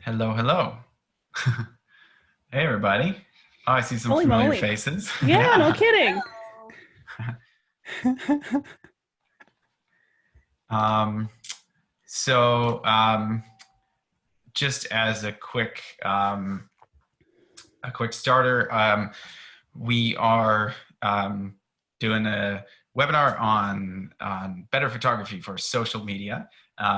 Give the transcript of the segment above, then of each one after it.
Hello, hello. Hey, everybody. Oh, I see some Holy familiar moly. faces. Yeah, no Yeah. kidding. Um, so, just as a quick starter, we are doing a webinar on better photography for social media.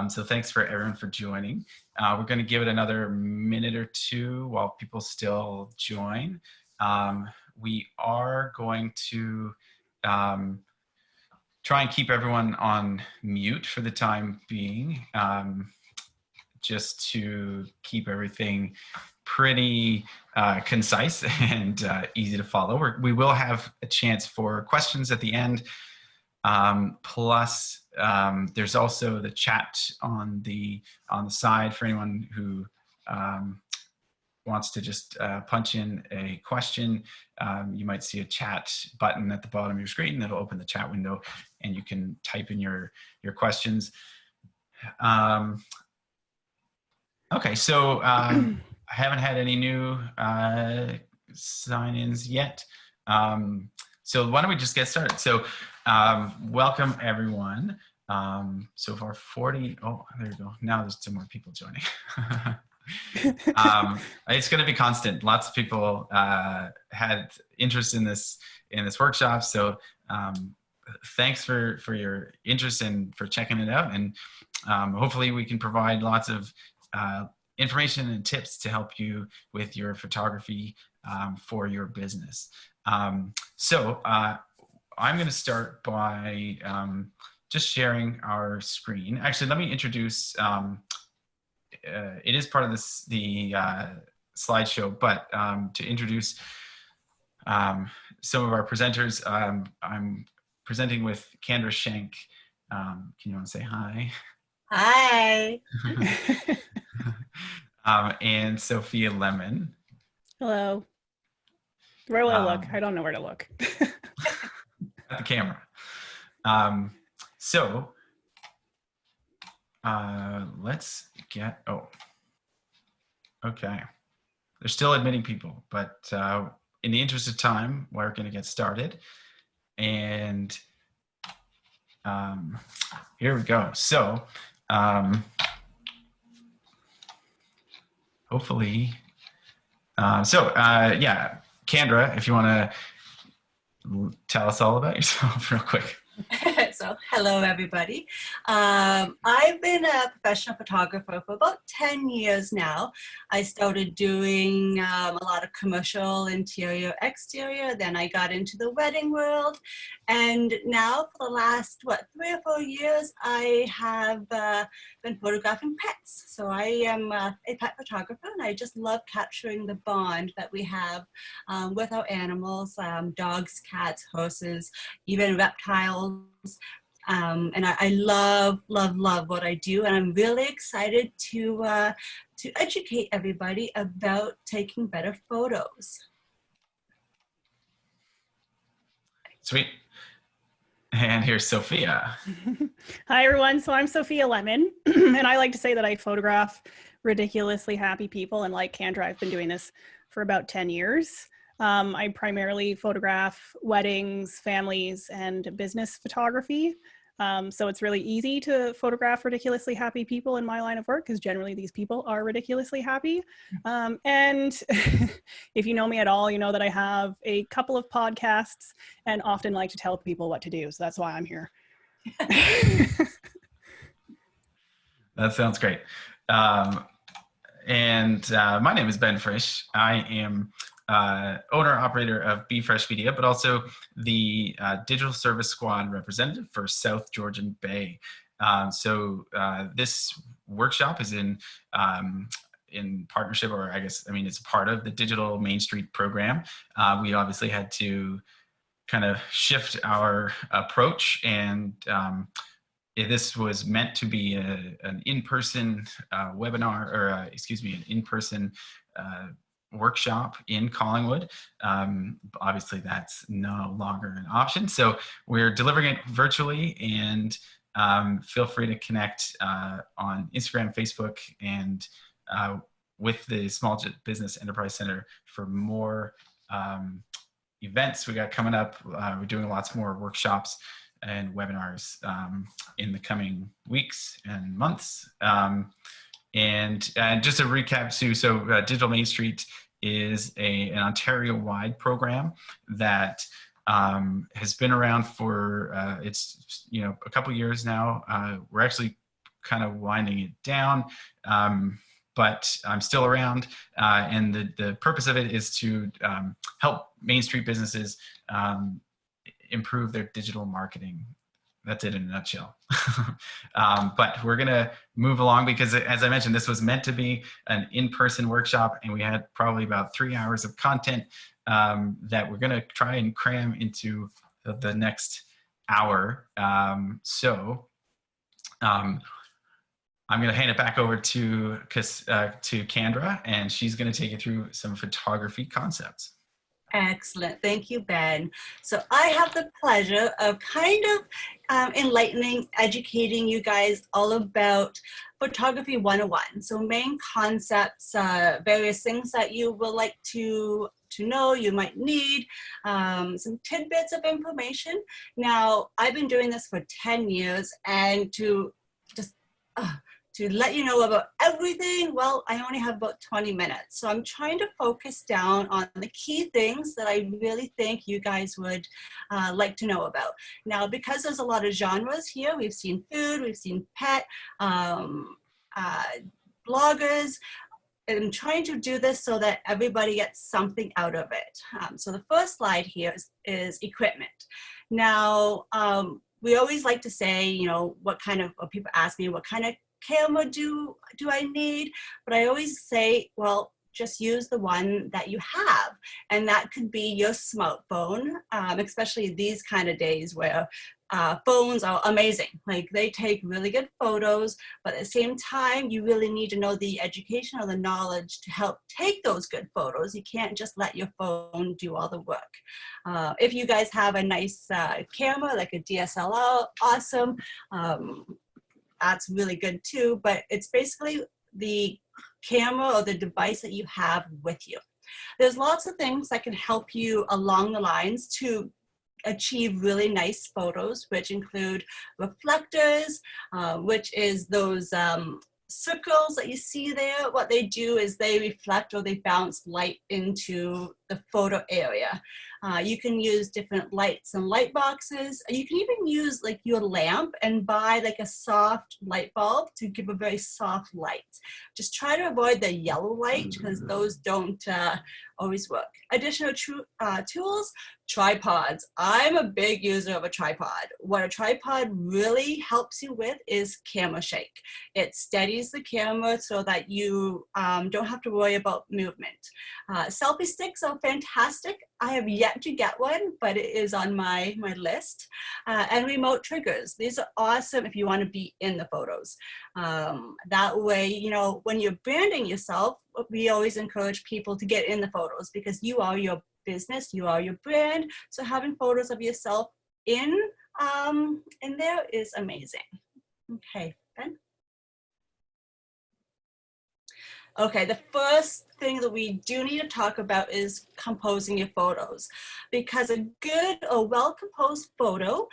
So thanks for everyone for joining. We're going to give it another minute or two while people still join. We are going to try and keep everyone on mute for the time being, just to keep everything pretty concise and easy to follow. We will have a chance for questions at the end. Plus, there's also the chat on the side for anyone who wants to just punch in a question. You might see a chat button at the bottom of your screen that'll open the chat window, and you can type in your questions. Okay, so I haven't had any new sign-ins yet. So why don't we just get started? So welcome everyone. So far 40, oh, there you go. Now there's some more people joining. It's going to be constant. Lots of people had interest in this workshop. So thanks for your interest and for checking it out. And hopefully we can provide lots of information and tips to help you with your photography for your business. So I'm going to start by just sharing our screen. Actually, let me introduce, it is part of the slideshow, but to introduce some of our presenters, I'm presenting with Candra Schank. Can you want to say hi? Hi. And Sophia Lemon. Hello. Where will I look? I don't know where to look. At the camera. So let's get, okay. They're still admitting people, but in the interest of time, we're going to get started. And here we go. So hopefully, yeah, Candra, if you want to tell us all about yourself real quick. So, hello everybody. I've been a professional photographer for about 10 years now. I started doing a lot of commercial interior, exterior, then I got into the wedding world, and now for the last, 3 or 4 years, I have been photographing pets. So I am a pet photographer, and I just love capturing the bond that we have with our animals, dogs, cats, horses, even reptiles. And I love what I do, and I'm really excited to educate everybody about taking better photos. Sweet. And here's Sophia. Hi, everyone. So I'm Sophia Lemon, and I like to say that I photograph ridiculously happy people. And like Candra, I've been doing this for about 10 years. I primarily photograph weddings, families, and business photography. So it's really easy to photograph ridiculously happy people in my line of work because generally these people are ridiculously happy. And if you know me at all, you know that I have a couple of podcasts and often like to tell people what to do. So that's why I'm here. That sounds great. And my name is Ben Frisch. I am owner-operator of Be Fresh Media, but also the Digital Service Squad representative for South Georgian Bay. So this workshop is in partnership, or it's a part of the Digital Main Street program. We obviously had to kind of shift our approach, and this was meant to be an in-person webinar, or an in-person workshop in Collingwood. Obviously that's no longer an option. So we're delivering it virtually, and feel free to connect on Instagram, Facebook, and with the Small Business Enterprise Center for more events we got coming up. We're doing lots more workshops and webinars in the coming weeks and months. And just to recap, Sue, so Digital Main Street is an Ontario-wide program that has been around for it's a couple years now. We're actually kind of winding it down, but I'm still around. And the purpose of it is to help Main Street businesses improve their digital marketing. That's it in a nutshell. But we're gonna move along because, as I mentioned, this was meant to be an in-person workshop, and we had probably about 3 hours of content that we're gonna try and cram into the next hour. I'm gonna hand it back over to Candra, and she's gonna take you through some photography concepts. Excellent. Thank you, Ben. So I have the pleasure of kind of enlightening, educating you guys all about photography 101. So main concepts, various things that you will like to know, you might need, some tidbits of information. Now, I've been doing this for 10 years, and to let you know about everything, well, I only have about 20 minutes. So I'm trying to focus down on the key things that I really think you guys would like to know about. Now, because there's a lot of genres here, we've seen food, we've seen pet, bloggers, I'm trying to do this so that everybody gets something out of it. So the first slide here is equipment. Now, we always like to say, people ask me, what kind of camera do I need? But I always say, well, just use the one that you have. And that could be your smartphone, especially these kind of days where phones are amazing. Like, they take really good photos, but at the same time, you really need to know the education or the knowledge to help take those good photos. You can't just let your phone do all the work. If you guys have a nice camera, like a DSLR, awesome. That's really good too, but it's basically the camera or the device that you have with you. There's lots of things that can help you along the lines to achieve really nice photos, which include reflectors, which is those circles that you see there. What they do is they reflect or they bounce light into the photo area. You can use different lights and light boxes. You can even use like your lamp and buy like a soft light bulb to give a very soft light. Just try to avoid the yellow light because those don't always work. Additional tools, tripods. I'm a big user of a tripod. What a tripod really helps you with is camera shake. It steadies the camera so that you don't have to worry about movement. Selfie sticks are fantastic. I have yet to get one, but it is on my list. And remote triggers. These are awesome if you want to be in the photos. That way, when you're branding yourself, we always encourage people to get in the photos because you are your business, you are your brand. So having photos of yourself in there is amazing. Okay, Ben? Okay, the first thing that we do need to talk about is composing your photos, because a good or well-composed photo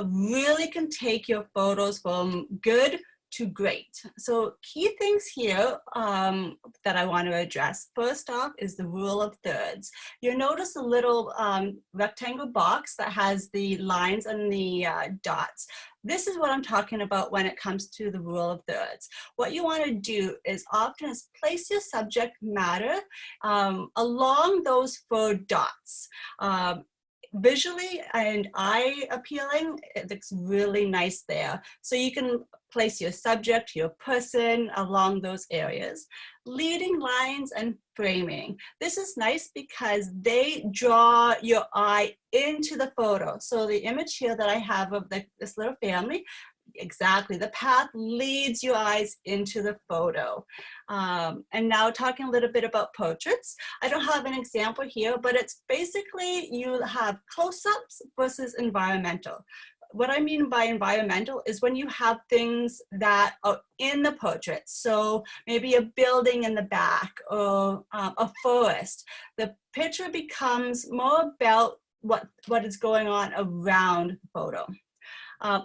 really can take your photos from good to great. So key things here that I want to address. First off is the rule of thirds. You'll notice a little rectangle box that has the lines and the dots. This is what I'm talking about when it comes to the rule of thirds. What you want to do is often place your subject matter along those 4 dots. Visually and eye appealing, it looks really nice there. So you can place your subject, your person along those areas. Leading lines and framing. This is nice because they draw your eye into the photo. So the image here that I have of this little family, exactly, the path leads your eyes into the photo. And now talking a little bit about portraits. I don't have an example here, but it's basically you have close-ups versus environmental. what I mean by environmental is when you have things that are in the portrait. So maybe a building in the back or a forest. The picture becomes more about what is going on around the photo.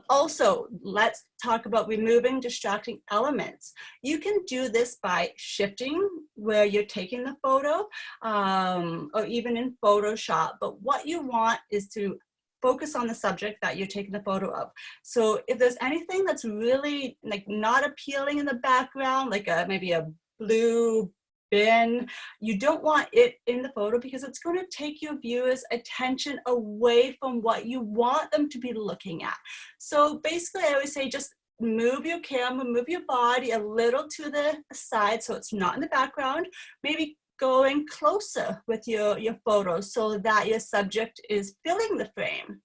Also, let's talk about removing distracting elements. You can do this by shifting where you're taking the photo, or even in Photoshop. But what you want is to focus on the subject that you're taking the photo of. So if there's anything that's really like not appealing in the background, like maybe a blue bin, you don't want it in the photo because it's going to take your viewers' attention away from what you want them to be looking at. So basically I always say just move your camera, move your body a little to the side so it's not in the background. Maybe going closer with your photos so that your subject is filling the frame.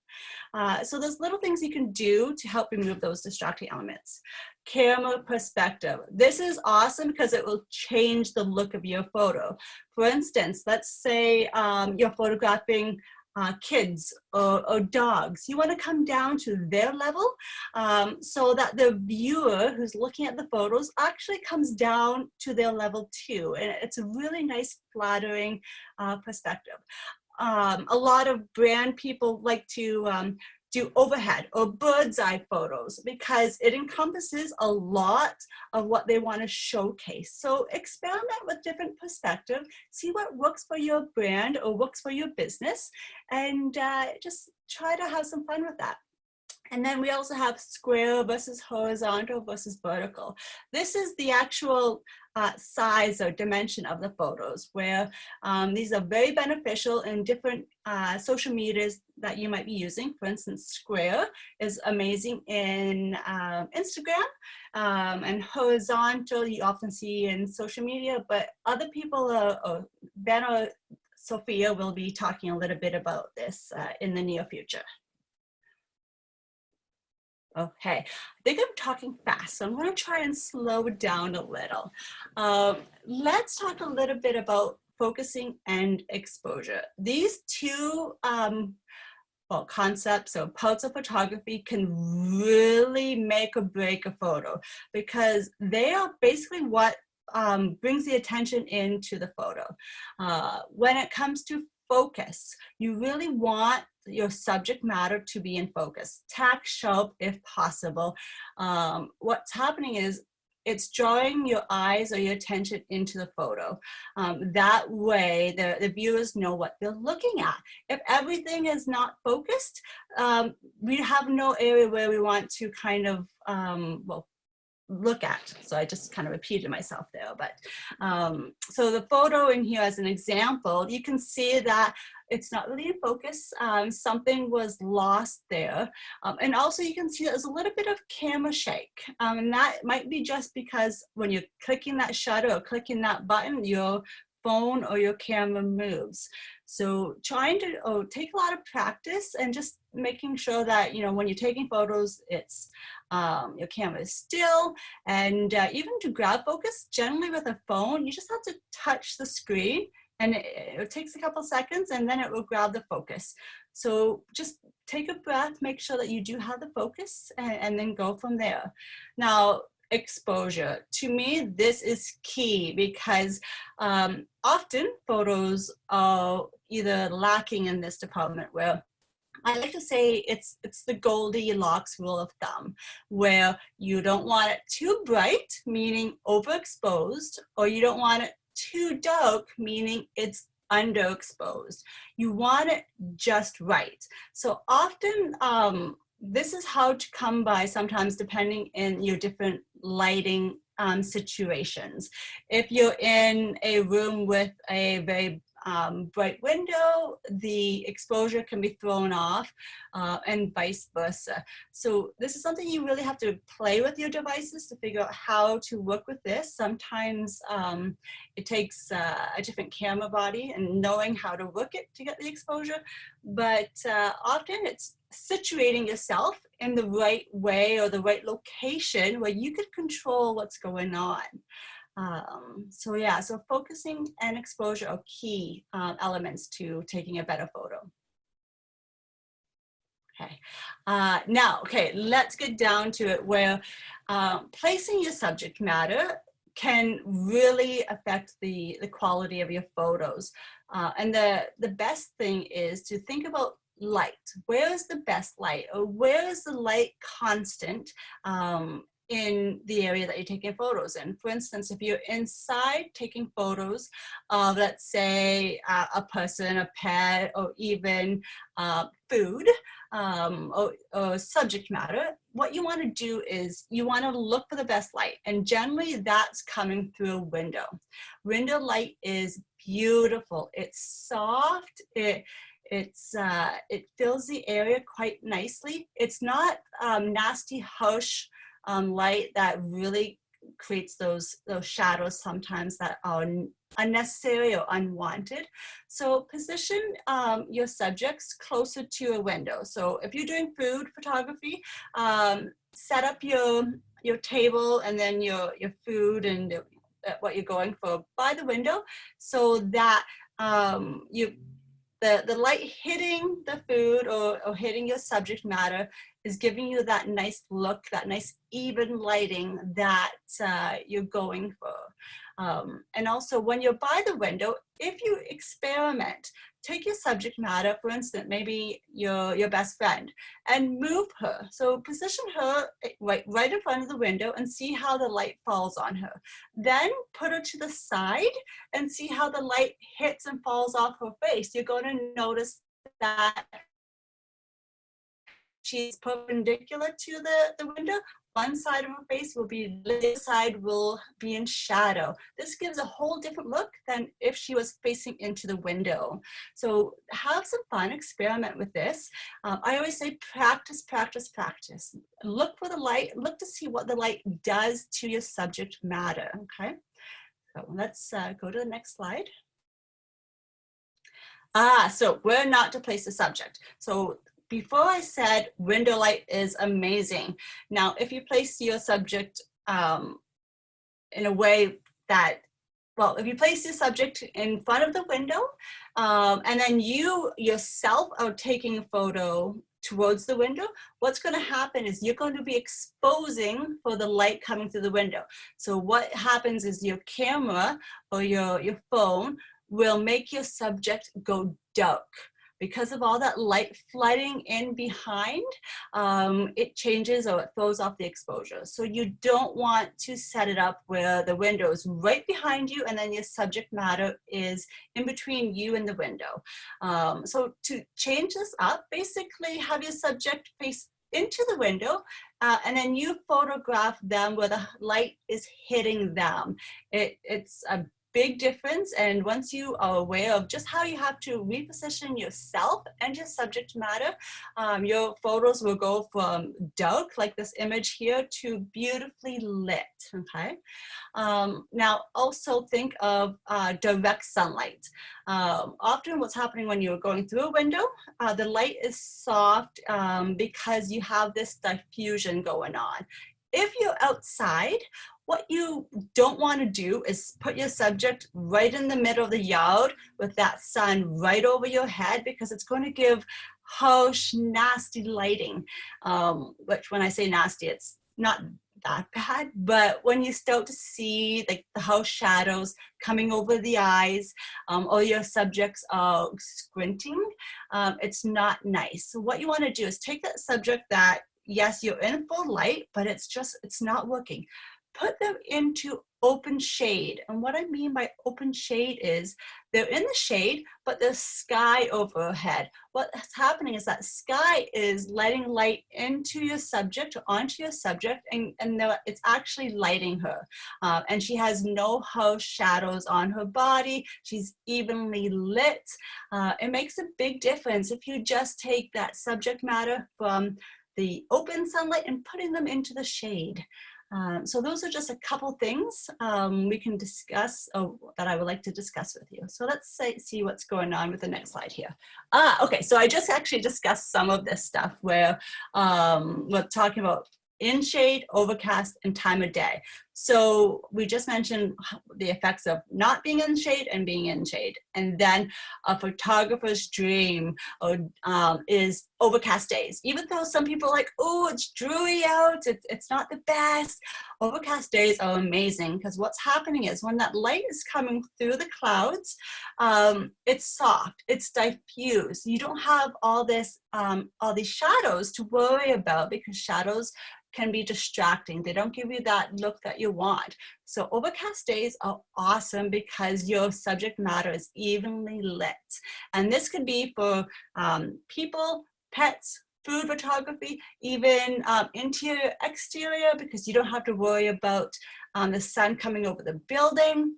So there's little things you can do to help remove those distracting elements. Camera perspective. This is awesome because it will change the look of your photo. For instance, let's say you're photographing kids or dogs. You want to come down to their level so that the viewer who's looking at the photos actually comes down to their level too. And it's a really nice, flattering perspective. A lot of brand people like to do overhead or bird's eye photos because it encompasses a lot of what they want to showcase. So experiment with different perspective, see what works for your brand or works for your business, and just try to have some fun with that. And then we also have square versus horizontal versus vertical. This is the actual size or dimension of the photos, where these are very beneficial in different social medias that you might be using. For instance, square is amazing in Instagram, and horizontal you often see in social media, but other people, Ben or Sophia will be talking a little bit about this in the near future. Okay, I think I'm talking fast, so I'm going to try and slow down a little. Let's talk a little bit about focusing and exposure. These two concepts or parts of photography can really make or break a photo because they are basically what brings the attention into the photo. When it comes to focus, you really want your subject matter to be in focus, tack sharp if possible. What's happening is it's drawing your eyes or your attention into the photo. That way the viewers know what they're looking at. If everything is not focused, we have no area where we want to kind of, look at. So I just kind of repeated myself there, but so the photo in here as an example, you can see that it's not really in focus. Something was lost there. And also you can see there's a little bit of camera shake. And that might be just because when you're clicking that shutter or clicking that button, your phone or your camera moves. So trying to take a lot of practice and just making sure that, when you're taking photos, it's your camera is still, and even to grab focus, generally with a phone, you just have to touch the screen and it takes a couple seconds and then it will grab the focus. So just take a breath, make sure that you do have the focus, and then go from there. Now, exposure. To me, this is key because often photos are either lacking in this department, where I like to say it's the Goldilocks rule of thumb, where you don't want it too bright, meaning overexposed, or you don't want it too dark, meaning it's underexposed. You want it just right. So often, this is hard to come by sometimes depending in your different lighting situations. If you're in a room with a very bright window, the exposure can be thrown off, and vice versa. So this is something you really have to play with your devices to figure out how to work with this. Sometimes it takes a different camera body and knowing how to work it to get the exposure, but often it's situating yourself in the right way or the right location where you could control what's going on. So focusing and exposure are key elements to taking a better photo. Okay. Now, okay, let's get down to it where placing your subject matter can really affect the quality of your photos. And the best thing is to think about light. Where is the best light, or where is the light constant in the area that you're taking photos in? For instance, if you're inside taking photos of, let's say, a person, a pet, or even food, or subject matter, what you want to do is you want to look for the best light, and generally that's coming through a window. Window light is beautiful. It's soft. It fills the area quite nicely. It's not nasty, harsh light that really creates those shadows sometimes that are unnecessary or unwanted. So position your subjects closer to a window. So if you're doing food photography, set up your table and then your food and what you're going for by the window, so that the light hitting the food or hitting your subject matter is giving you that nice look, that nice even lighting that you're going for. And also when you're by the window, if you experiment, take your subject matter, for instance, maybe your best friend, and move her. So position her right in front of the window and see how the light falls on her. Then put her to the side and see how the light hits and falls off her face. You're going to notice that she's perpendicular to the window. One side of her face will be lit, the other side will be in shadow. This gives a whole different look than if she was facing into the window. So have some fun, experiment with this. I always say practice, practice, practice. Look for the light, look to see what the light does to your subject matter, okay? So let's go to the next slide. So where not to place the subject. So before I said window light is amazing. Now, if you place your subject in a way that, well, if you place your subject in front of the window and then you yourself are taking a photo towards the window, what's going to happen is you're going to be exposing for the light coming through the window. So what happens is your camera or your phone will make your subject go dark. Because of all that light flooding in behind, it changes or it throws off the exposure. So you don't want to set it up where the window is right behind you and then your subject matter is in between you and the window. So to change this up, basically have your subject face into the window and then you photograph them where the light is hitting them. It's a big difference, and once you are aware of just how you have to reposition yourself and your subject matter, your photos will go from dark, like this image here, to beautifully lit, okay? Now also think of direct sunlight. Often what's happening when you're going through a window, the light is soft because you have this diffusion going on. If you're outside, what you don't want to do is put your subject right in the middle of the yard with that sun right over your head, because it's going to give harsh, nasty lighting, which when I say nasty, it's not that bad, but when you start to see like the harsh shadows coming over the eyes, or your subjects are squinting, it's not nice. So what you want to do is take that subject that, yes, you're in full light, but it's not working. Put them into open shade. And what I mean by open shade is they're in the shade, but there's sky overhead. What's happening is that sky is letting light into your subject or onto your subject, and it's actually lighting her. And she has no harsh shadows on her body. She's evenly lit. It makes a big difference if you just take that subject matter from the open sunlight and putting them into the shade. So those are just a couple things we can discuss, that I would like to discuss with you. So let's see what's going on with the next slide here. Okay, so I just actually discussed some of this stuff where we're talking about in shade, overcast, and time of day. So we just mentioned the effects of not being in shade and being in shade. And then a photographer's dream is overcast days. Even though some people are like, oh, it's dreary out, it's not the best. Overcast days are amazing because what's happening is when that light is coming through the clouds, it's soft, it's diffuse. You don't have all these shadows to worry about because shadows can be distracting. They don't give you that look that you want. So overcast days are awesome because your subject matter is evenly lit. And this could be for people, pets, food photography, even interior, exterior, because you don't have to worry about the sun coming over the building.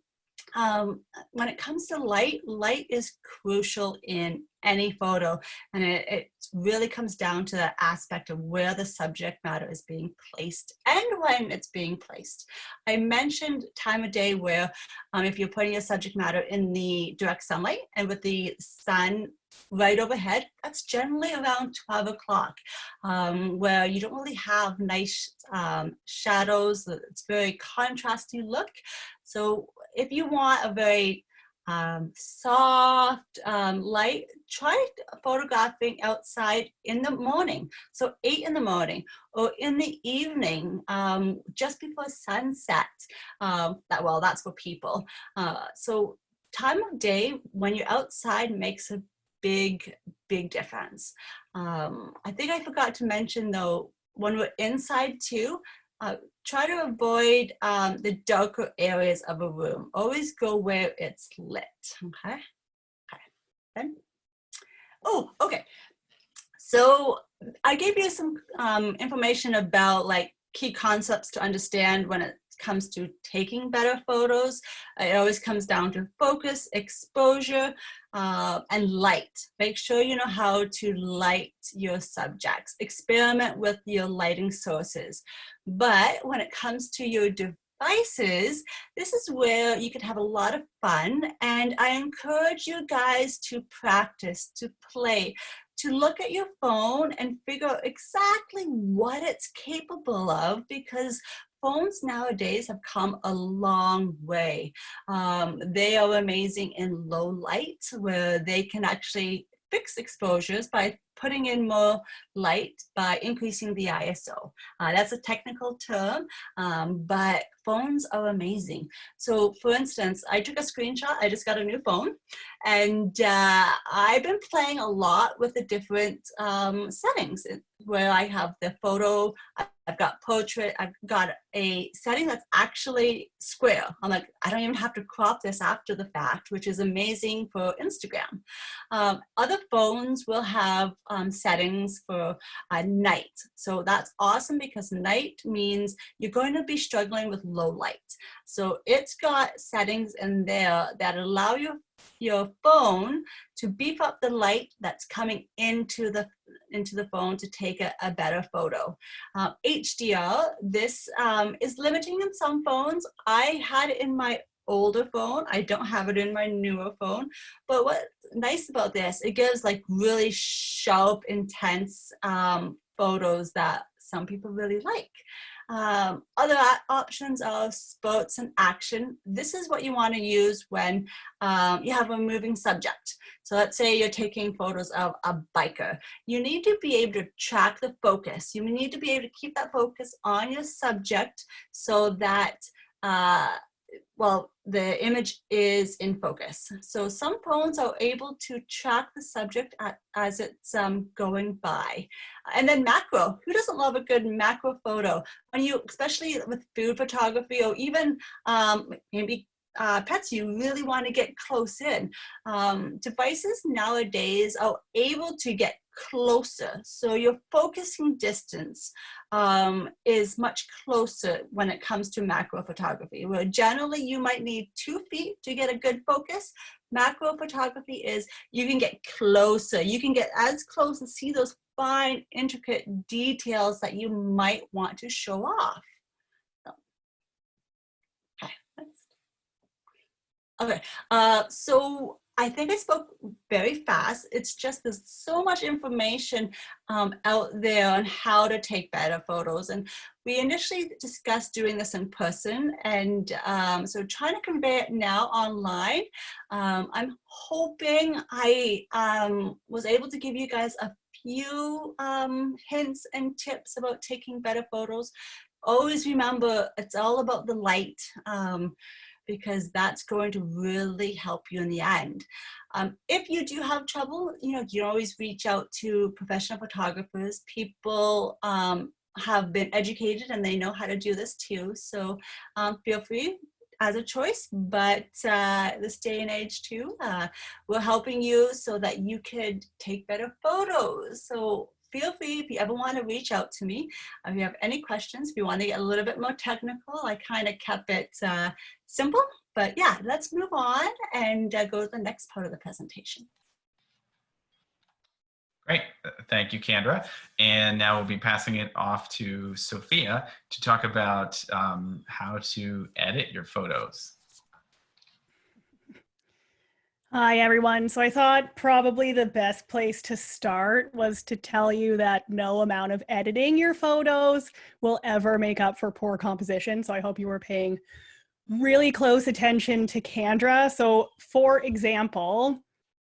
When it comes to light, light is crucial in any photo, and it really comes down to that aspect of where the subject matter is being placed and when it's being placed. I mentioned time of day where if you're putting your subject matter in the direct sunlight and with the sun right overhead, that's generally around 12 o'clock, where you don't really have nice shadows. It's very contrasty look. So if you want a very soft light, try photographing outside in the morning. So 8 in the morning or in the evening, just before sunset. That's for people. So time of day when you're outside makes a big difference. I think I forgot to mention though, when we're inside too, try to avoid the darker areas of a room. Always go where it's lit, okay? Then, okay. So I gave you some information about like key concepts to understand when it comes to taking better photos. It always comes down to focus, exposure, and light. Make sure you know how to light your subjects. Experiment with your lighting sources. But when it comes to your devices, this is where you can have a lot of fun, and I encourage you guys to practice, to play, to look at your phone and figure out exactly what it's capable of, because phones nowadays have come a long way. They are amazing in low light, where they can actually fix exposures by putting in more light by increasing the ISO. That's a technical term, but phones are amazing. So for instance, I took a screenshot. I just got a new phone, and I've been playing a lot with the different settings where I have the photo, I've got portrait, I've got a setting that's actually square. I'm like, I don't even have to crop this after the fact, which is amazing for Instagram. Other phones will have settings for night. So that's awesome because night means you're going to be struggling with low light. So it's got settings in there that allow your phone to beef up the light that's coming into the phone to take a better photo. HDR, this is limiting in some phones. I had it in my older phone. I don't have it in my newer phone. But what's nice about this, it gives like really sharp, intense photos that some people really like. Other options are sports and action. This is what you want to use when you have a moving subject. So let's say you're taking photos of a biker. You need to be able to track the focus. You need to be able to keep that focus on your subject so that the image is in focus. So some phones are able to track the subject as it's going by. And then macro, who doesn't love a good macro photo? When you, especially with food photography or even maybe pets, you really want to get close in. Devices nowadays are able to get closer. So your focusing distance is much closer when it comes to macro photography, where generally you might need 2 feet to get a good focus. Macro photography is you can get closer. You can get as close and see those fine, intricate details that you might want to show off. Okay, so I think I spoke very fast. It's just there's so much information out there on how to take better photos. And we initially discussed doing this in person, and so trying to convey it now online. I'm hoping I was able to give you guys a few hints and tips about taking better photos. Always remember, it's all about the light, because that's going to really help you in the end. If you do have trouble, you can always reach out to professional photographers. People have been educated and they know how to do this too. So feel free as a choice, but this day and age too, we're helping you so that you could take better photos. So feel free if you ever want to reach out to me. If you have any questions, if you want to get a little bit more technical, I kind of kept it simple. But yeah, let's move on and go to the next part of the presentation. Great. Thank you, Candra. And now we'll be passing it off to Sophia to talk about how to edit your photos. Hi, everyone. So I thought probably the best place to start was to tell you that no amount of editing your photos will ever make up for poor composition. So I hope you were paying really close attention to Candra. So for example,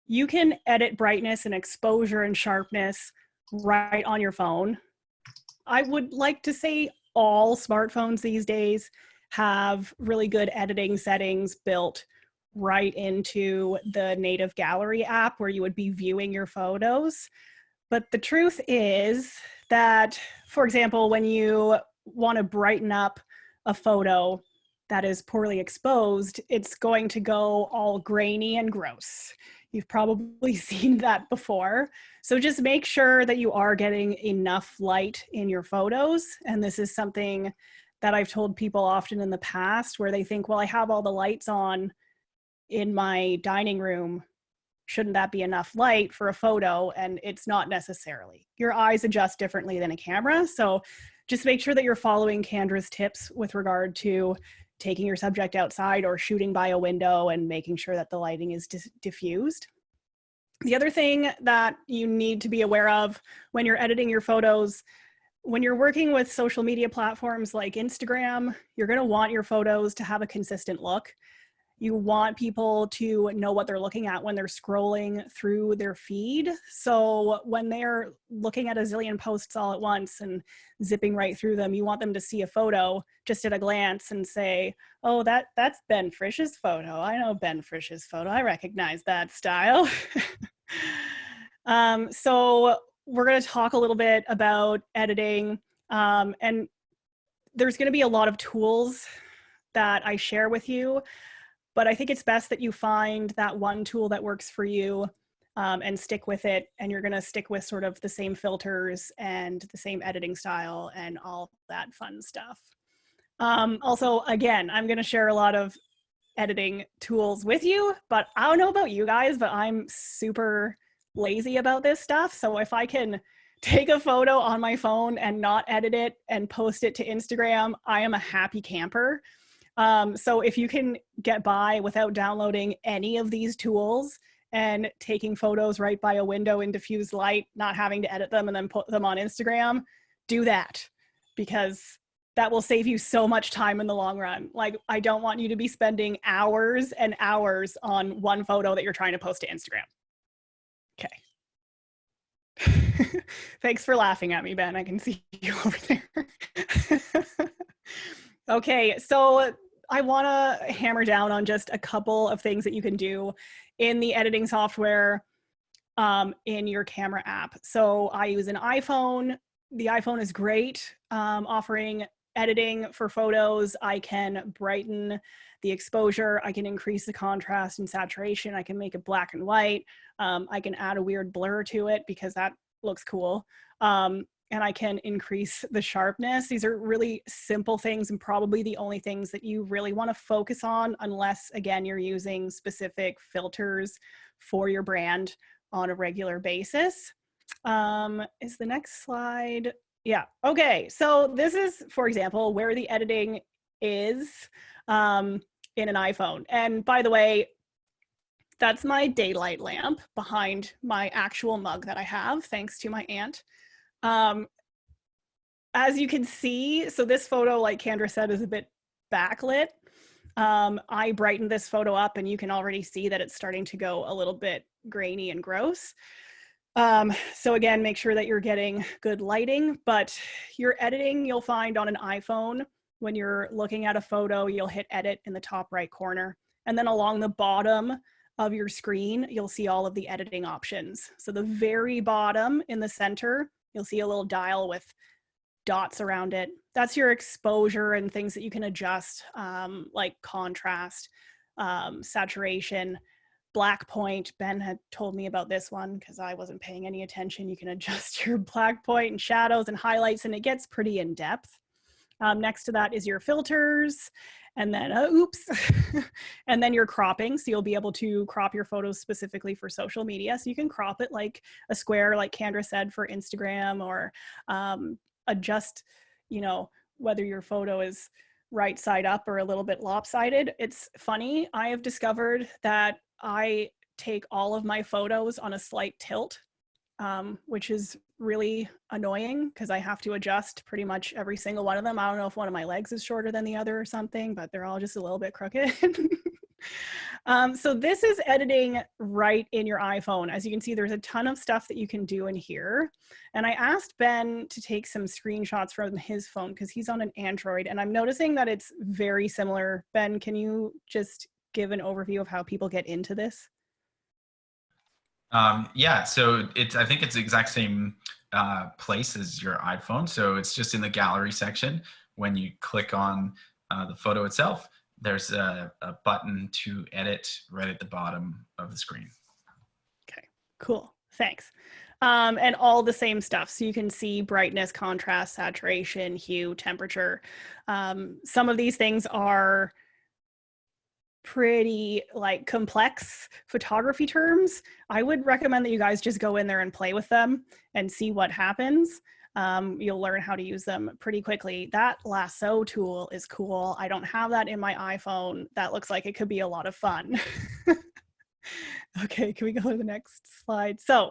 you can edit brightness and exposure and sharpness right on your phone. I would like to say all smartphones these days have really good editing settings built right into the native gallery app where you would be viewing your photos. But the truth is that, for example, when you want to brighten up a photo that is poorly exposed, it's going to go all grainy and gross. You've probably seen that before. So just make sure that you are getting enough light in your photos. And this is something that I've told people often in the past where they think, well, I have all the lights on in my dining room. Shouldn't that be enough light for a photo? And it's not necessarily. Your eyes adjust differently than a camera. So just make sure that you're following Candra's tips with regard to taking your subject outside or shooting by a window and making sure that the lighting is diffused. The other thing that you need to be aware of when you're editing your photos, when you're working with social media platforms like Instagram, you're going to want your photos to have a consistent look. You want people to know what they're looking at when they're scrolling through their feed. So when they're looking at a zillion posts all at once and zipping right through them, you want them to see a photo just at a glance and say, oh, that's Ben Frisch's photo. I know Ben Frisch's photo. I recognize that style. So we're going to talk a little bit about editing. And there's going to be a lot of tools that I share with you. But I think it's best that you find that one tool that works for you and stick with it. And you're going to stick with sort of the same filters and the same editing style and all that fun stuff. Also, again, I'm going to share a lot of editing tools with you, but I don't know about you guys, but I'm super lazy about this stuff. So if I can take a photo on my phone and not edit it and post it to Instagram, I am a happy camper. So if you can get by without downloading any of these tools and taking photos right by a window in diffused light, not having to edit them and then put them on Instagram, do that, because that will save you so much time in the long run. Like, I don't want you to be spending hours and hours on one photo that you're trying to post to Instagram. Okay. Thanks for laughing at me, Ben. I can see you over there. Okay, so I want to hammer down on just a couple of things that you can do in the editing software in your camera app. So I use an iPhone. The iPhone is great, offering editing for photos. I can brighten the exposure. I can increase the contrast and saturation. I can make it black and white. I can add a weird blur to it because that looks cool. And I can increase the sharpness. These are really simple things and probably the only things that you really want to focus on unless, again, you're using specific filters for your brand on a regular basis. Is the next slide? Yeah, okay. So this is, for example, where the editing is in an iPhone. And by the way, that's my daylight lamp behind my actual mug that I have, thanks to my aunt. As you can see, so this photo, like Candra said, is a bit backlit. I brightened this photo up and you can already see that it's starting to go a little bit grainy and gross. So again, make sure that you're getting good lighting, but your editing you'll find on an iPhone. When you're looking at a photo, you'll hit edit in the top right corner. And then along the bottom of your screen, you'll see all of the editing options. So the very bottom in the center, you'll see a little dial with dots around it. That's your exposure and things that you can adjust, like contrast, saturation, black point. Ben had told me about this one because I wasn't paying any attention. You can adjust your black point and shadows and highlights, and it gets pretty in depth. Next to that is your filters, and then, oops, and then your cropping. So you'll be able to crop your photos specifically for social media. So you can crop it like a square, like Candra said, for Instagram, or adjust, you know, whether your photo is right side up or a little bit lopsided. It's funny, I have discovered that I take all of my photos on a slight tilt, which is really annoying because I have to adjust pretty much every single one of them. I don't know if one of my legs is shorter than the other or something, but they're all just a little bit crooked. So this is editing right in your iPhone. As you can see, there's a ton of stuff that you can do in here. And I asked Ben to take some screenshots from his phone because he's on an Android, and I'm noticing that it's very similar. Ben, can you just give an overview of how people get into this? Yeah, so I think it's the exact same place as your iPhone. So it's just in the gallery section. When you click on the photo itself, there's a button to edit right at the bottom of the screen. Okay, cool, thanks. And all the same stuff. So you can see brightness, contrast, saturation, hue, temperature. Some of these things are pretty like complex photography terms. I would recommend that you guys just go in there and play with them and see what happens. You'll learn how to use them pretty quickly. That lasso tool is cool. I don't have that in my iPhone. That looks like it could be a lot of fun. Okay, can we go to the next slide? So,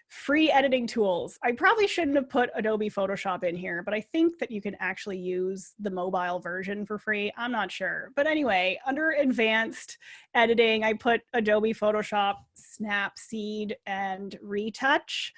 free editing tools. I probably shouldn't have put Adobe Photoshop in here, but I think that you can actually use the mobile version for free. I'm not sure. But anyway, under advanced editing, I put Adobe Photoshop, Snapseed, and Retouch.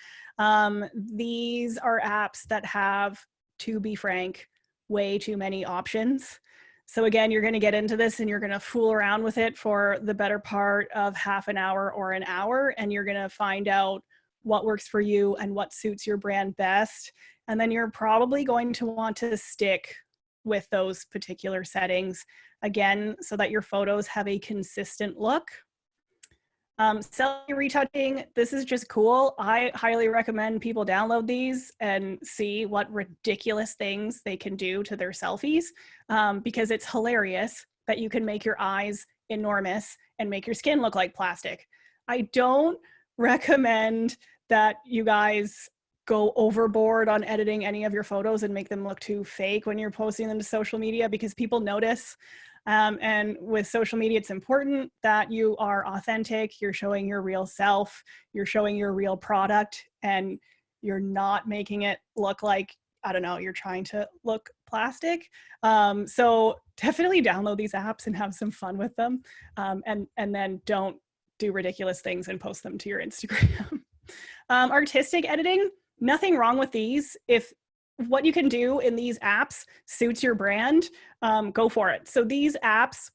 These are apps that have, to be frank, way too many options. So again, you're going to get into this and you're going to fool around with it for the better part of half an hour or an hour, and you're going to find out what works for you and what suits your brand best. And then you're probably going to want to stick with those particular settings, again, so that your photos have a consistent look. Selfie retouching, this is just cool. I highly recommend people download these and see what ridiculous things they can do to their selfies, because it's hilarious that you can make your eyes enormous and make your skin look like plastic. I don't recommend that you guys go overboard on editing any of your photos and make them look too fake when you're posting them to social media, because people notice. And with social media, it's important that you are authentic, you're showing your real self, you're showing your real product, and you're not making it look like, I don't know, you're trying to look plastic. So definitely download these apps and have some fun with them. And then don't do ridiculous things and post them to your Instagram. Artistic editing, nothing wrong with these. If what you can do in these apps suits your brand, go for it. So these apps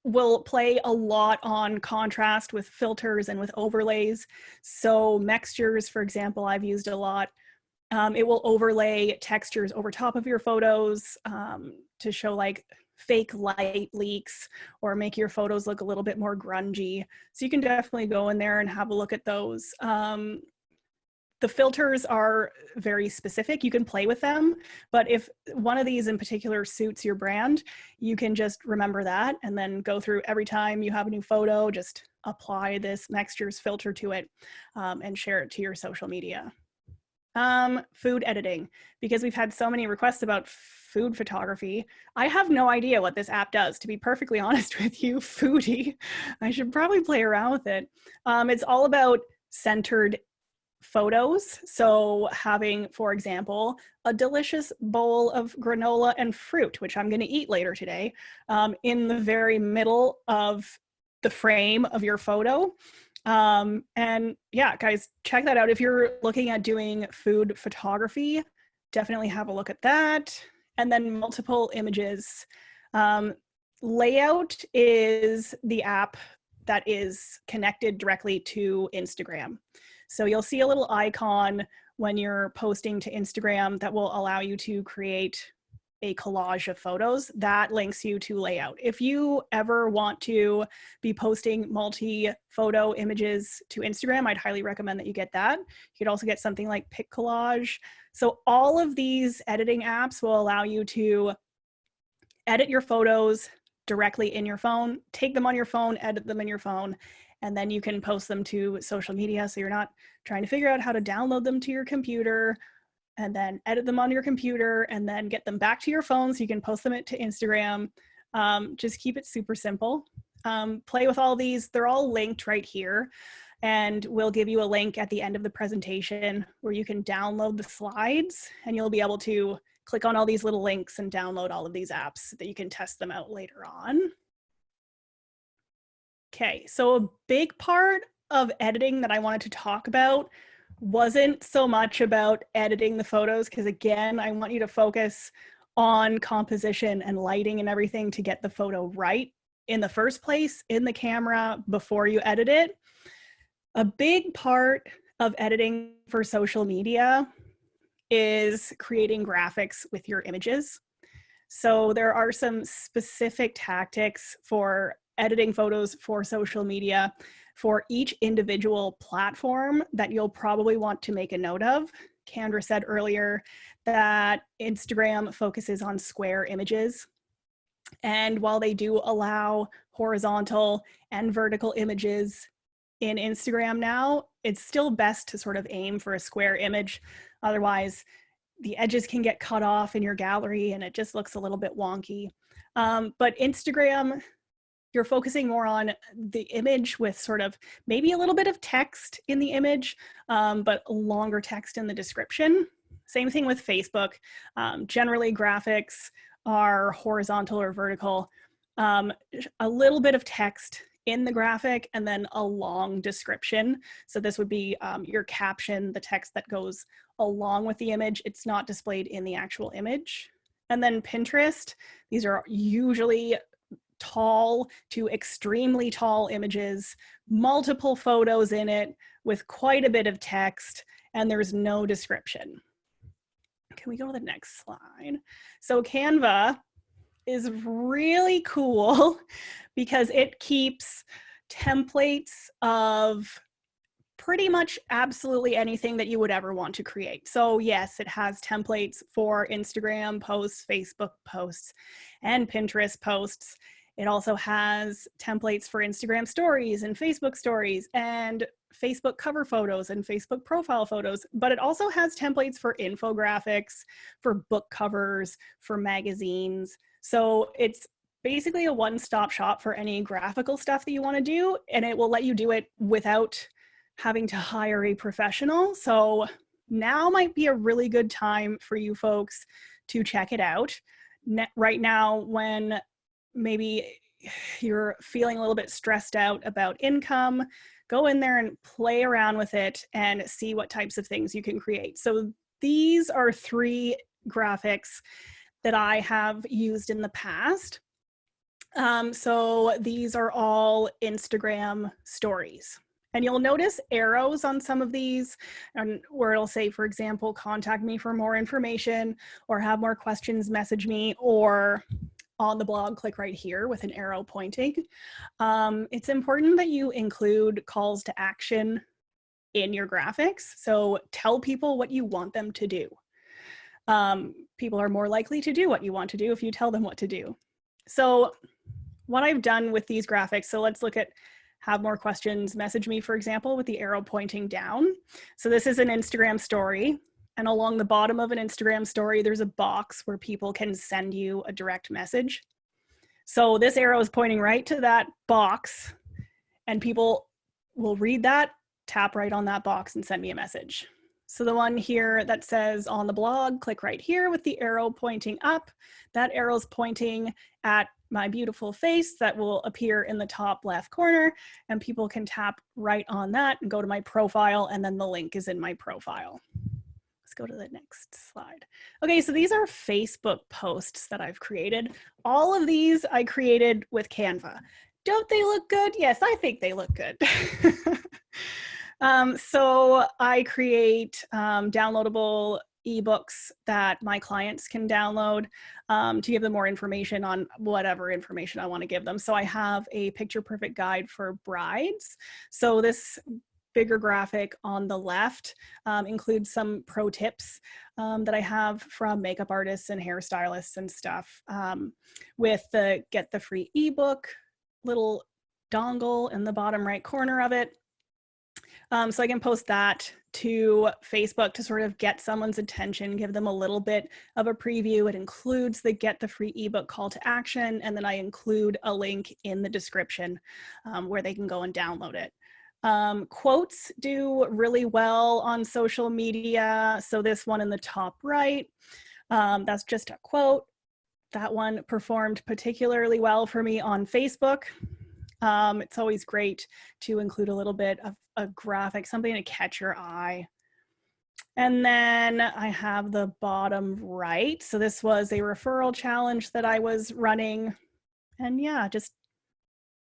will play a lot on contrast with filters and with overlays. So Mextures, for example, I've used a lot. It will overlay textures over top of your photos to show like fake light leaks or make your photos look a little bit more grungy. So you can definitely go in there and have a look at those. The filters are very specific. You can play with them, but if one of these in particular suits your brand, you can just remember that and then go through every time you have a new photo, just apply this Mextures filter to it and share it to your social media. Food editing, because we've had so many requests about food photography. I have no idea what this app does, to be perfectly honest with you, foodie. I should probably play around with it. It's all about centered photos. So having, for example, a delicious bowl of granola and fruit, which I'm going to eat later today, in the very middle of the frame of your photo. And yeah, guys, check that out. If you're looking at doing food photography, definitely have a look at that. And then multiple images. Layout is the app that is connected directly to Instagram. So you'll see a little icon when you're posting to Instagram that will allow you to create a collage of photos that links you to Layout. If you ever want to be posting multi-photo images to Instagram, I'd highly recommend that you get that. You could also get something like Pic Collage. So all of these editing apps will allow you to edit your photos directly in your phone, take them on your phone, edit them in your phone, and then you can post them to social media. So you're not trying to figure out how to download them to your computer and then edit them on your computer and then get them back to your phone so you can post them to Instagram. Just keep it super simple. Play with all these. They're all linked right here. And we'll give you a link at the end of the presentation where you can download the slides, and you'll be able to click on all these little links and download all of these apps so that you can test them out later on. Okay, so a big part of editing that I wanted to talk about wasn't so much about editing the photos, because again, I want you to focus on composition and lighting and everything to get the photo right in the first place in the camera before you edit it. A big part of editing for social media is creating graphics with your images. So there are some specific tactics for editing photos for social media for each individual platform that you'll probably want to make a note of. Candra said earlier that Instagram focuses on square images. And while they do allow horizontal and vertical images in Instagram now, it's still best to sort of aim for a square image. Otherwise, the edges can get cut off in your gallery and it just looks a little bit wonky. But Instagram, you're focusing more on the image with sort of maybe a little bit of text in the image, but longer text in the description. Same thing with Facebook. Generally, graphics are horizontal or vertical. A little bit of text in the graphic and then a long description. So this would be your caption, the text that goes along with the image. It's not displayed in the actual image. And then Pinterest, these are usually tall to extremely tall images, multiple photos in it with quite a bit of text, and there's no description. Can we go to the next slide? So Canva is really cool because it keeps templates of pretty much absolutely anything that you would ever want to create. So yes, it has templates for Instagram posts, Facebook posts, and Pinterest posts. It also has templates for Instagram stories and Facebook stories and Facebook cover photos and Facebook profile photos, but it also has templates for infographics, for book covers, for magazines. So it's basically a one-stop shop for any graphical stuff that you want to do, and it will let you do it without having to hire a professional. So now might be a really good time for you folks to check it out. Right now, when maybe you're feeling a little bit stressed out about income, go in there and play around with it and see what types of things you can create. So these are 3 graphics that I have used in the past. So these are all Instagram stories. And you'll notice arrows on some of these, and where it'll say, for example, contact me for more information, or have more questions, message me, or on the blog, click right here with an arrow pointing. It's important that you include calls to action in your graphics. So tell people what you want them to do. People are more likely to do what you want to do if you tell them what to do. So what I've done with these graphics, so let's look at have more questions, message me, for example, with the arrow pointing down. So this is an Instagram story. And along the bottom of an Instagram story, there's a box where people can send you a direct message. So this arrow is pointing right to that box, and people will read that, tap right on that box, and send me a message. So the one here that says on the blog, click right here with the arrow pointing up, that arrow's pointing at my beautiful face that will appear in the top left corner, and people can tap right on that and go to my profile, and then the link is in my profile. Let's go to the next slide. Okay, so these are Facebook posts that I've created. All of these I created with Canva. Don't they look good? Yes, I think they look good. So I create downloadable ebooks that my clients can download to give them more information on whatever information I want to give them. So I have a picture perfect guide for brides. So this bigger graphic on the left includes some pro tips that I have from makeup artists and hairstylists and stuff, with the get the free ebook little dongle in the bottom right corner of it. So I can post that to Facebook to sort of get someone's attention, give them a little bit of a preview. It includes the get the free ebook call to action, and then I include a link in the description where they can go and download it. Quotes do really well on social media. So this one in the top right, that's just a quote. That one performed particularly well for me on Facebook. It's always great to include a little bit of a graphic, something to catch your eye. And then I have the bottom right. So this was a referral challenge that I was running. And yeah, just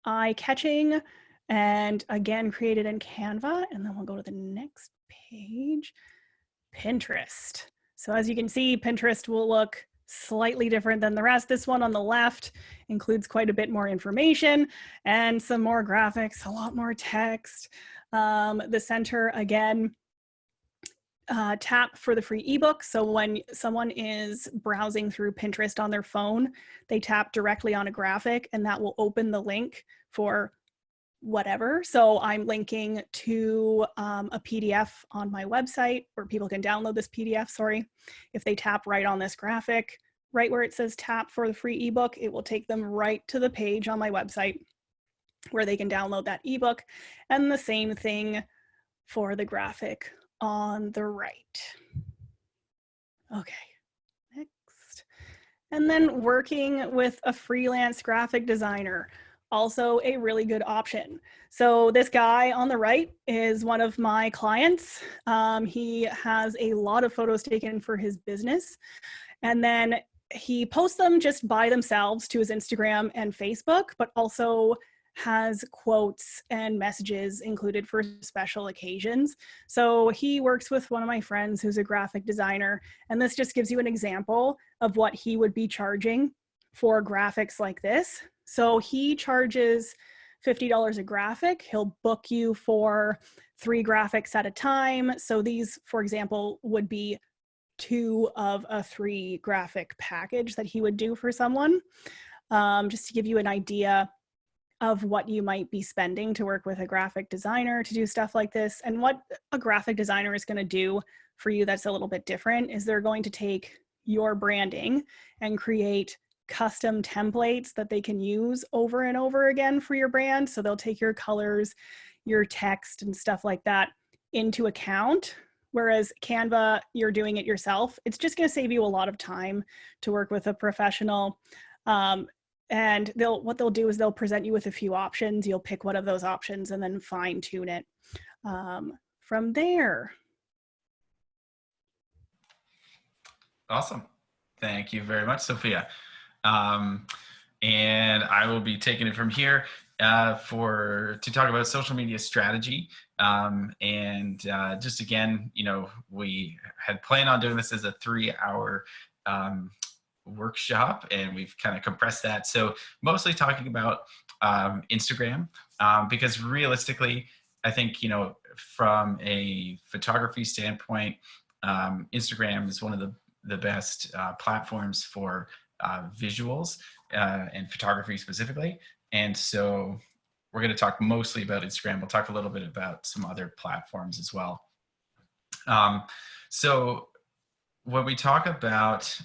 eye-catching, and again, created in Canva. And then we'll go to the next page, Pinterest. So as you can see, Pinterest will look slightly different than the rest. This one on the left includes quite a bit more information and some more graphics, a lot more text. The center, again, tap for the free ebook. So when someone is browsing through Pinterest on their phone, they tap directly on a graphic and that will open the link for whatever. So I'm linking to a PDF on my website where people can download this PDF, sorry. If they tap right on this graphic, right where it says tap for the free ebook, it will take them right to the page on my website where they can download that ebook. And the same thing for the graphic on the right. Okay, next. And then working with a freelance graphic designer, also a really good option. So this guy on the right is one of my clients. He has a lot of photos taken for his business, and then he posts them just by themselves to his Instagram and Facebook, but also has quotes and messages included for special occasions. So he works with one of my friends who's a graphic designer, and this just gives you an example of what he would be charging for graphics like this. So he charges $50 a graphic. He'll book you for 3 graphics at a time. So these, for example, would be 2 of a 3 graphic package that he would do for someone, just to give you an idea of what you might be spending to work with a graphic designer to do stuff like this. And what a graphic designer is going to do for you that's a little bit different is they're going to take your branding and create custom templates that they can use over and over again for your brand. So they'll take your colors, your text and stuff like that into account. Whereas Canva, you're doing it yourself. It's just going to save you a lot of time to work with a professional. And what they'll do is they'll present you with a few options. You'll pick one of those options and then fine tune it from there. Awesome. Thank you very much, Sophia. And I will be taking it from here to talk about social media strategy. And just again, we had planned on doing this as a 3-hour workshop, and we've kind of compressed that. So mostly talking about Instagram, because realistically, I think, from a photography standpoint, Instagram is one of the best platforms for visuals and photography specifically. And so we're going to talk mostly about Instagram. We'll talk a little bit about some other platforms as well. So when we talk about,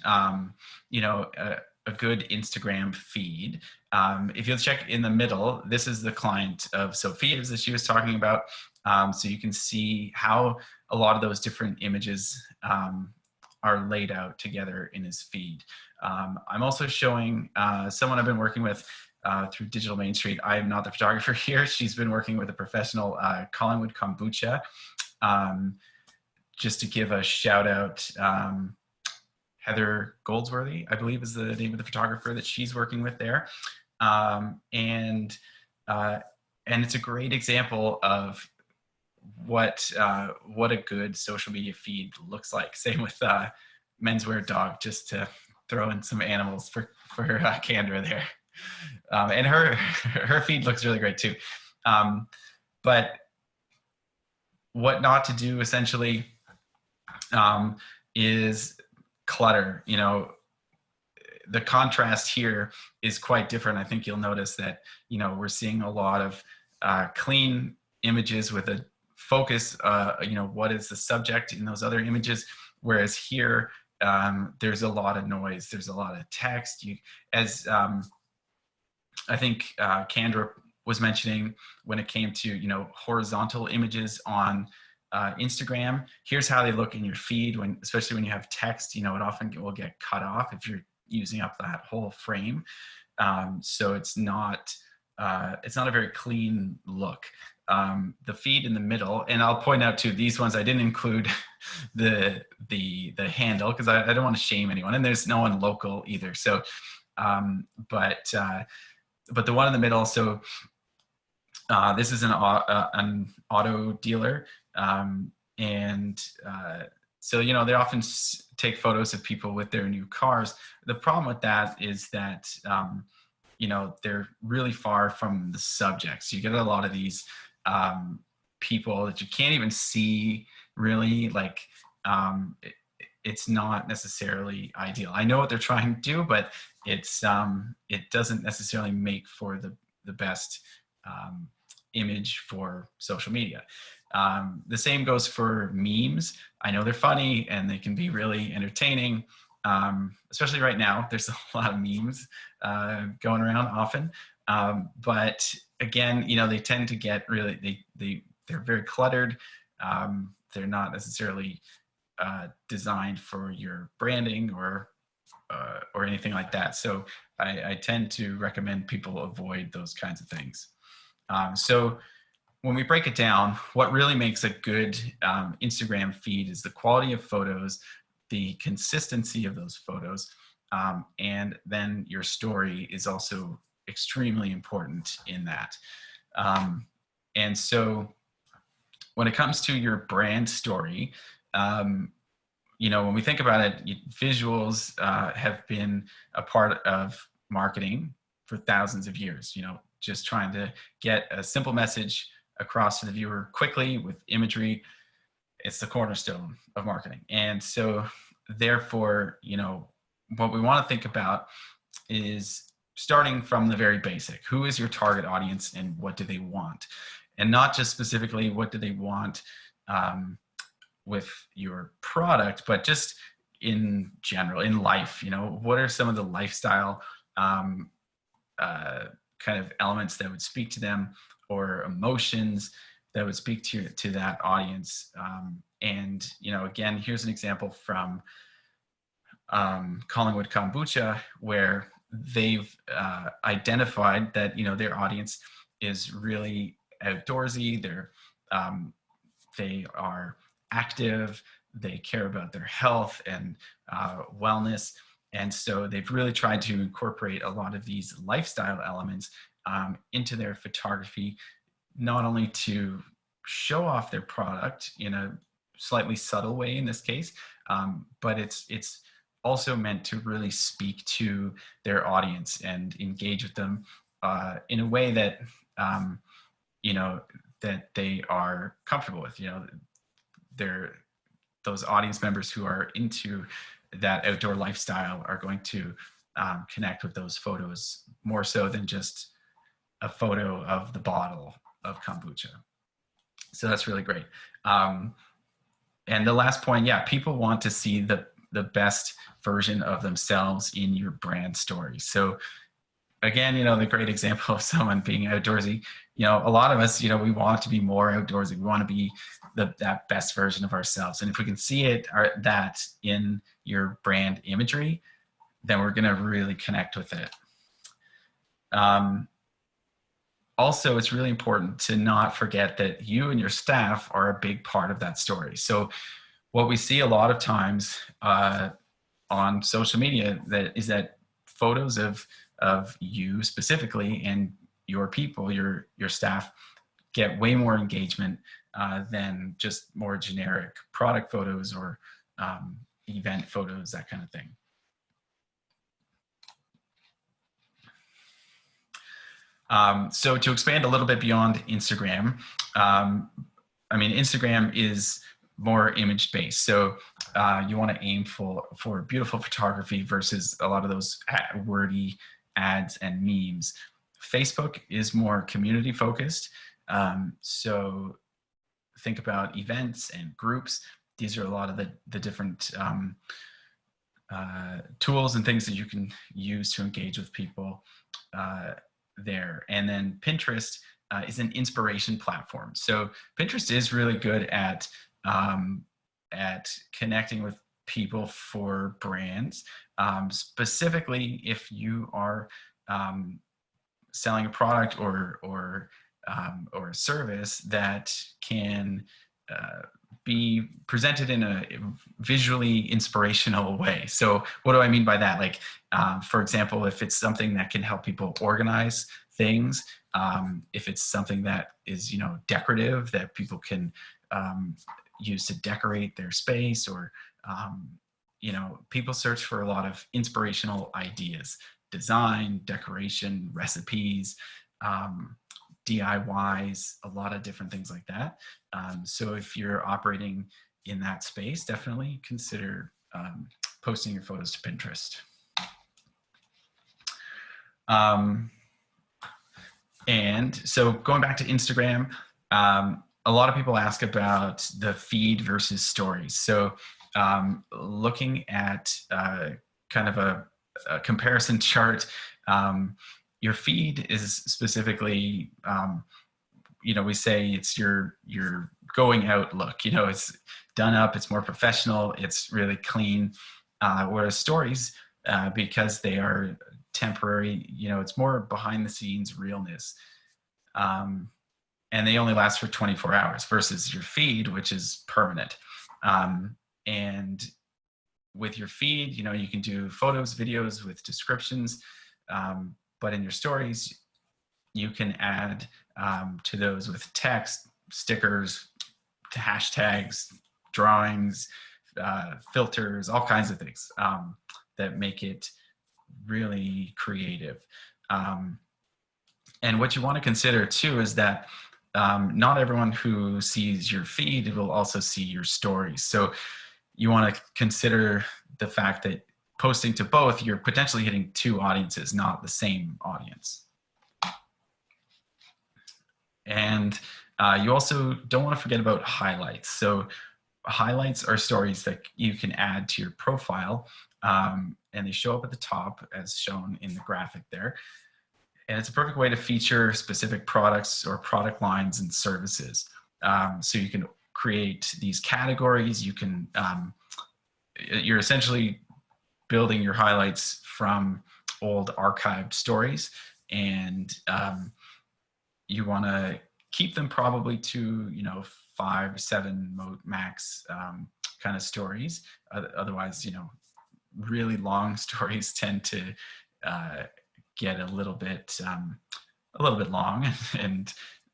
a good Instagram feed, if you'll check in the middle, this is the client of Sophia's that she was talking about. So you can see how a lot of those different images are laid out together in his feed. I'm also showing someone I've been working with through Digital Main Street. I am not the photographer here. She's been working with a professional, Collingwood Kombucha. Just to give a shout out, Heather Goldsworthy, I believe is the name of the photographer that she's working with there. And it's a great example of what a good social media feed looks like. Same with Menswear Dog, just to throw in some animals for Candra there. And her feed looks really great too. But what not to do essentially is clutter. You know, the contrast here is quite different. I think you'll notice that, you know, we're seeing a lot of clean images with a focus, you know, what is the subject in those other images, whereas here there's a lot of noise, there's a lot of text. I think Candra was mentioning when it came to, you know, horizontal images on Instagram, here's how they look in your feed, especially when you have text, you know, it often will get cut off if you're using up that whole frame. So it's not a very clean look. The feed in the middle, and I'll point out too, these ones I didn't include the handle because I don't want to shame anyone, and there's no one local either. So, but the one in the middle, so this is an auto dealer, so, you know, they often take photos of people with their new cars. The problem with that is that, you know, they're really far from the subjects. You get a lot of these people that you can't even see really, like, it's not necessarily ideal. I know what they're trying to do, but it doesn't necessarily make for the best image for social media. The same goes for memes. I know they're funny and they can be really entertaining, especially right now. There's a lot of memes going around often. But again, you know, they tend to get really, they're very cluttered. They're not necessarily designed for your branding or anything like that. So I tend to recommend people avoid those kinds of things. So when we break it down, what really makes a good Instagram feed is the quality of photos, the consistency of those photos, and then your story is also extremely important in that. And so when it comes to your brand story, you know, when we think about it, visuals have been a part of marketing for thousands of years, you know, just trying to get a simple message across to the viewer quickly with imagery. It's the cornerstone of marketing. And so therefore, you know, what we want to think about is starting from the very basic. Who is your target audience and what do they want? And not just specifically what do they want with your product, but just in general, in life, you know, what are some of the lifestyle kind of elements that would speak to them, or emotions that would speak to that audience. And, you know, again, here's an example from Collingwood Kombucha, where they've identified that, you know, their audience is really outdoorsy. They are active, they care about their health and wellness. And so they've really tried to incorporate a lot of these lifestyle elements into their photography, not only to show off their product in a slightly subtle way in this case, but it's also meant to really speak to their audience and engage with them in a way that, you know, that they are comfortable with. You know, those audience members who are into that outdoor lifestyle are going to connect with those photos more so than just a photo of the bottle of kombucha. So that's really great. And the last point, yeah, people want to see the best version of themselves in your brand story. So again, you know, the great example of someone being outdoorsy, you know, a lot of us, you know, we want to be more outdoorsy. We want to be that best version of ourselves. And if we can see that in your brand imagery, then we're going to really connect with it. Also, it's really important to not forget that you and your staff are a big part of that story. So what we see a lot of times on social media is that photos of you specifically and your people, your staff, get way more engagement than just more generic product photos or event photos, that kind of thing. So to expand a little bit beyond Instagram, I mean, Instagram is more image based. So you want to aim for beautiful photography versus a lot of those wordy ads and memes. Facebook is more community focused. So think about events and groups. These are a lot of the different tools and things that you can use to engage with people there. And then Pinterest is an inspiration platform. So Pinterest is really good at connecting with people for brands, specifically if you are selling a product or a service that can be presented in a visually inspirational way. So what do I mean by that? Like, for example, if it's something that can help people organize things, if it's something that is, you know, decorative that people can use to decorate their space, or, you know, people search for a lot of inspirational ideas, design, decoration, recipes, DIYs, a lot of different things like that. So if you're operating in that space, definitely consider posting your photos to Pinterest. And so going back to Instagram, a lot of people ask about the feed versus stories. So looking at kind of a comparison chart, your feed is specifically, you know, we say it's your going out look, you know, it's done up, it's more professional, it's really clean. Whereas stories, because they are temporary, you know, it's more behind the scenes realness. And they only last for 24 hours versus your feed, which is permanent. And with your feed, you know, you can do photos, videos with descriptions, but in your stories, you can add to those with text, stickers, hashtags, drawings, filters, all kinds of things that make it really creative. And what you want to consider too is that not everyone who sees your feed will also see your stories. So you want to consider the fact that posting to both, you're potentially hitting two audiences, not the same audience. And you also don't want to forget about highlights. So highlights are stories that you can add to your profile, and they show up at the top as shown in the graphic there. And it's a perfect way to feature specific products or product lines and services. So you can create these categories. You can, you're essentially building your highlights from old archived stories, and you want to keep them probably to, you know, 5, 7 max kind of stories. Otherwise, you know, really long stories tend to get a little bit long, and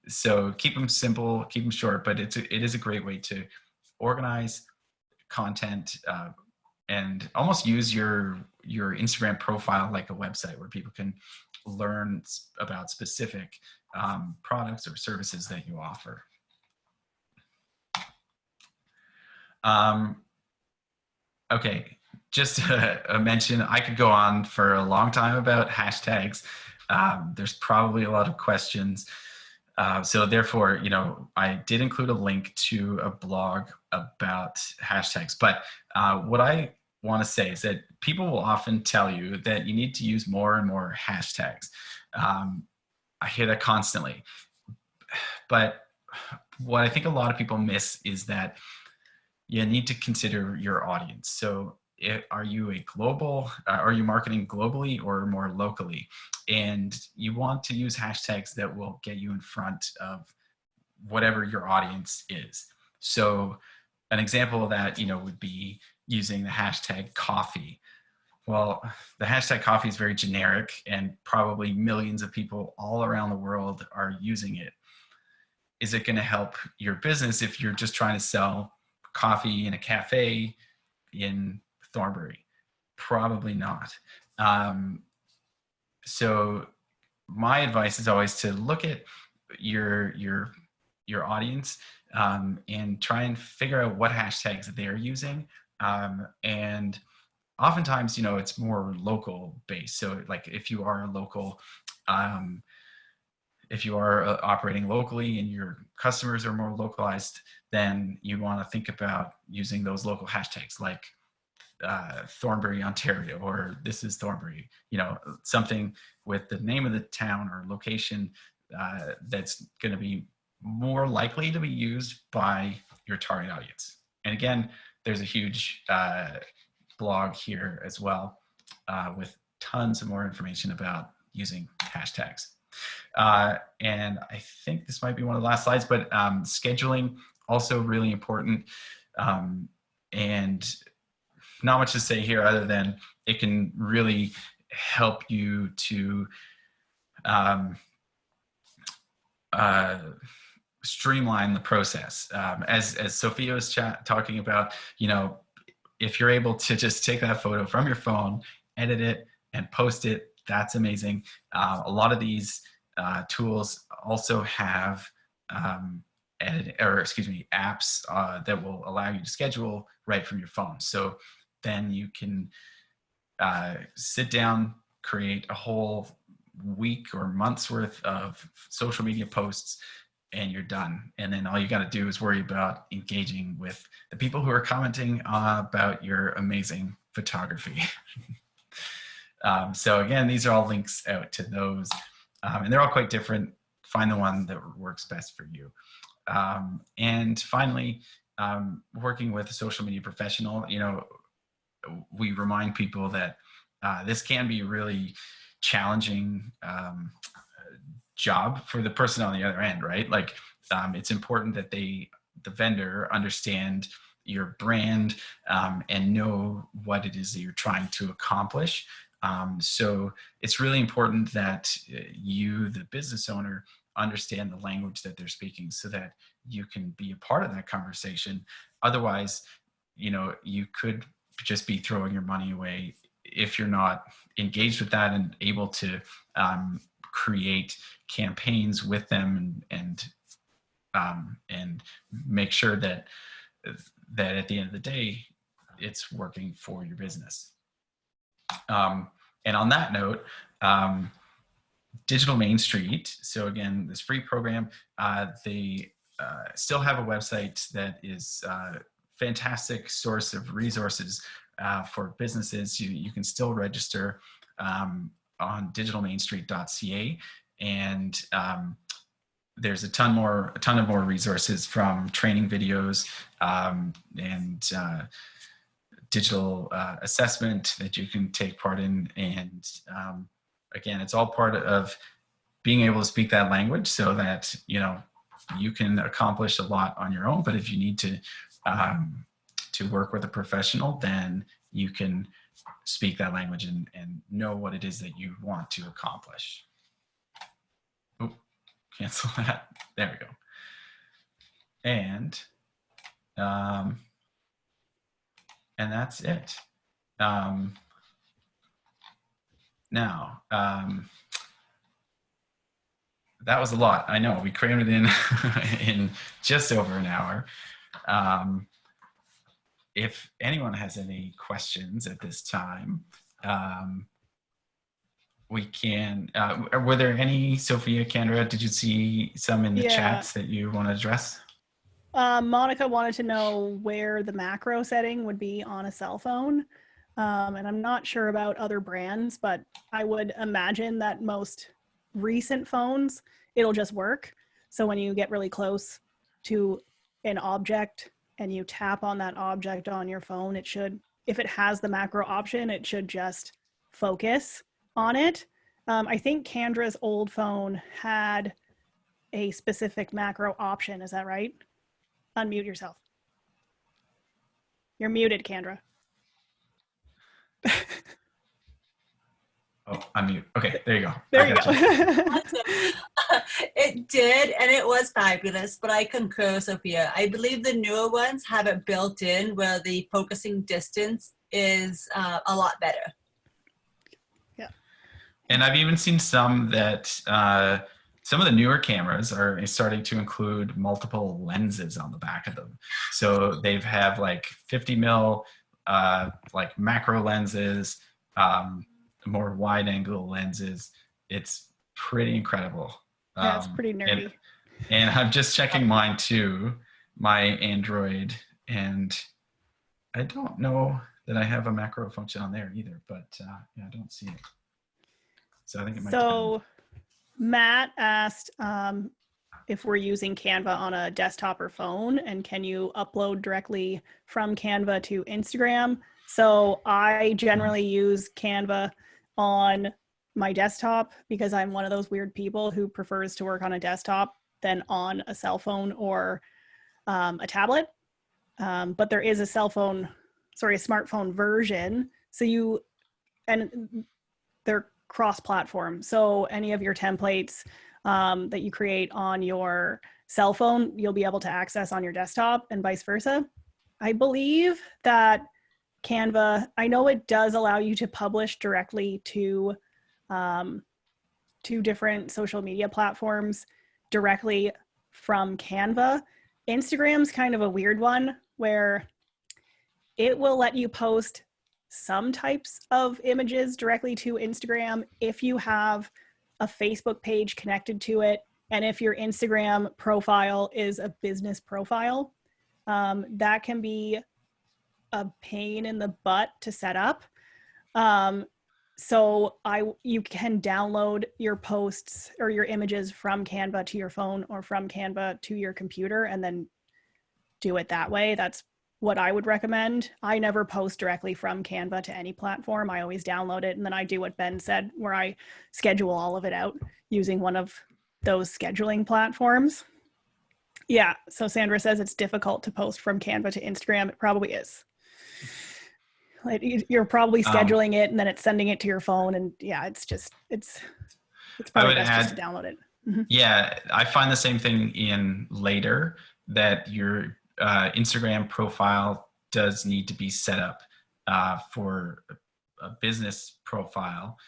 so keep them simple, keep them short. But it is a great way to organize content and almost use your Instagram profile like a website where people can learn about specific products or services that you offer. Okay, just a mention, I could go on for a long time about hashtags. There's probably a lot of questions. So therefore, you know, I did include a link to a blog about hashtags. But what I want to say is that people will often tell you that you need to use more and more hashtags. I hear that constantly. But what I think a lot of people miss is that you need to consider your audience. So are you a global, are you marketing globally or more locally? And you want to use hashtags that will get you in front of whatever your audience is. So an example of that, would be using the hashtag coffee. Well, the hashtag coffee is very generic, and probably millions of people all around the world are using it. Is it going to help your business if you're just trying to sell coffee in a cafe in Thornbury? Probably not. So my advice is always to look at your audience and try and figure out what hashtags they're using. And oftentimes, it's more local based. So like if you are a local, if you are operating locally and your customers are more localized, then you want to think about using those local hashtags like Thornbury, Ontario, or this is Thornbury, something with the name of the town or location that's going to be more likely to be used by your target audience. And again, there's a huge blog here as well with tons of more information about using hashtags. And I think this might be one of the last slides, but scheduling also really important. And not much to say here other than it can really help you to streamline the process. As Sophia was talking about, if you're able to just take that photo from your phone, edit it, and post it, that's amazing. A lot of these tools also have apps that will allow you to schedule right from your phone. So then you can sit down, create a whole week or month's worth of social media posts, and you're done. And then all you got to do is worry about engaging with the people who are commenting about your amazing photography. So again, these are all links out to those, and they're all quite different. Find the one that works best for you. And finally, working with a social media professional, we remind people that this can be a really challenging job for the person on the other end, right? Like it's important that the vendor understand your brand and know what it is that you're trying to accomplish. So it's really important that you, the business owner, understand the language that they're speaking so that you can be a part of that conversation. Otherwise, you could just be throwing your money away if you're not engaged with that and able to create campaigns with them and make sure that at the end of the day, it's working for your business. And on that note, Digital Main Street, so again, this free program, they still have a website that is a fantastic source of resources for businesses. You can still register on digitalmainstreet.ca, and there's a ton of more resources, from training videos and digital assessment that you can take part in. And again, it's all part of being able to speak that language so that, you can accomplish a lot on your own. But if you need to work with a professional, then you can speak that language and know what it is that you want to accomplish. Oh, cancel that. There we go. And that's it. Now, that was a lot. I know we crammed it in in just over an hour. If anyone has any questions at this time, we can, were there any, Sophia, Candra, did you see some in the chats that you want to address? Monica wanted to know where the macro setting would be on a cell phone. And I'm not sure about other brands, but I would imagine that most recent phones, it'll just work. So when you get really close to an object and you tap on that object on your phone, it should if it has the macro option, it should just focus on it. I think Candra's old phone had a specific macro option. Is that right? Unmute yourself. You're muted, Candra. Oh, unmute. Okay, there you go. There you go. It did, and it was fabulous, but I concur, Sophia. I believe the newer ones have it built in where the focusing distance is a lot better. Yeah. And I've even seen some that some of the newer cameras are starting to include multiple lenses on the back of them. So they have like 50 mil like macro lenses, more wide angle lenses. It's pretty incredible. Yeah, it's pretty nerdy. And I'm just checking mine too, my Android, and I don't know that I have a macro function on there either, but yeah, I don't see it. So I think it might depend. Matt asked if we're using Canva on a desktop or phone, and can you upload directly from Canva to Instagram? So I generally use Canva on my desktop because I'm one of those weird people who prefers to work on a desktop than on a cell phone or a tablet. But there is a smartphone version. So they're cross-platform. So any of your templates that you create on your cell phone, you'll be able to access on your desktop and vice versa. I believe that Canva, I know it does allow you to publish directly to different social media platforms directly from Canva. Instagram's kind of a weird one where it will let you post some types of images directly to Instagram if you have a Facebook page connected to it, and if your Instagram profile is a business profile. That can be a pain in the butt to set up. So you can download your posts or your images from Canva to your phone or from Canva to your computer and then do it that way. That's what I would recommend. I never post directly from Canva to any platform. I always download it, and then I do what Ben said, where I schedule all of it out using one of those scheduling platforms. Yeah, so Sandra says it's difficult to post from Canva to Instagram. It probably is. Like you're probably scheduling it and then it's sending it to your phone, and yeah, it's probably best just to download it. Mm-hmm. Yeah, I find the same thing in Later, that your Instagram profile does need to be set up for a business profile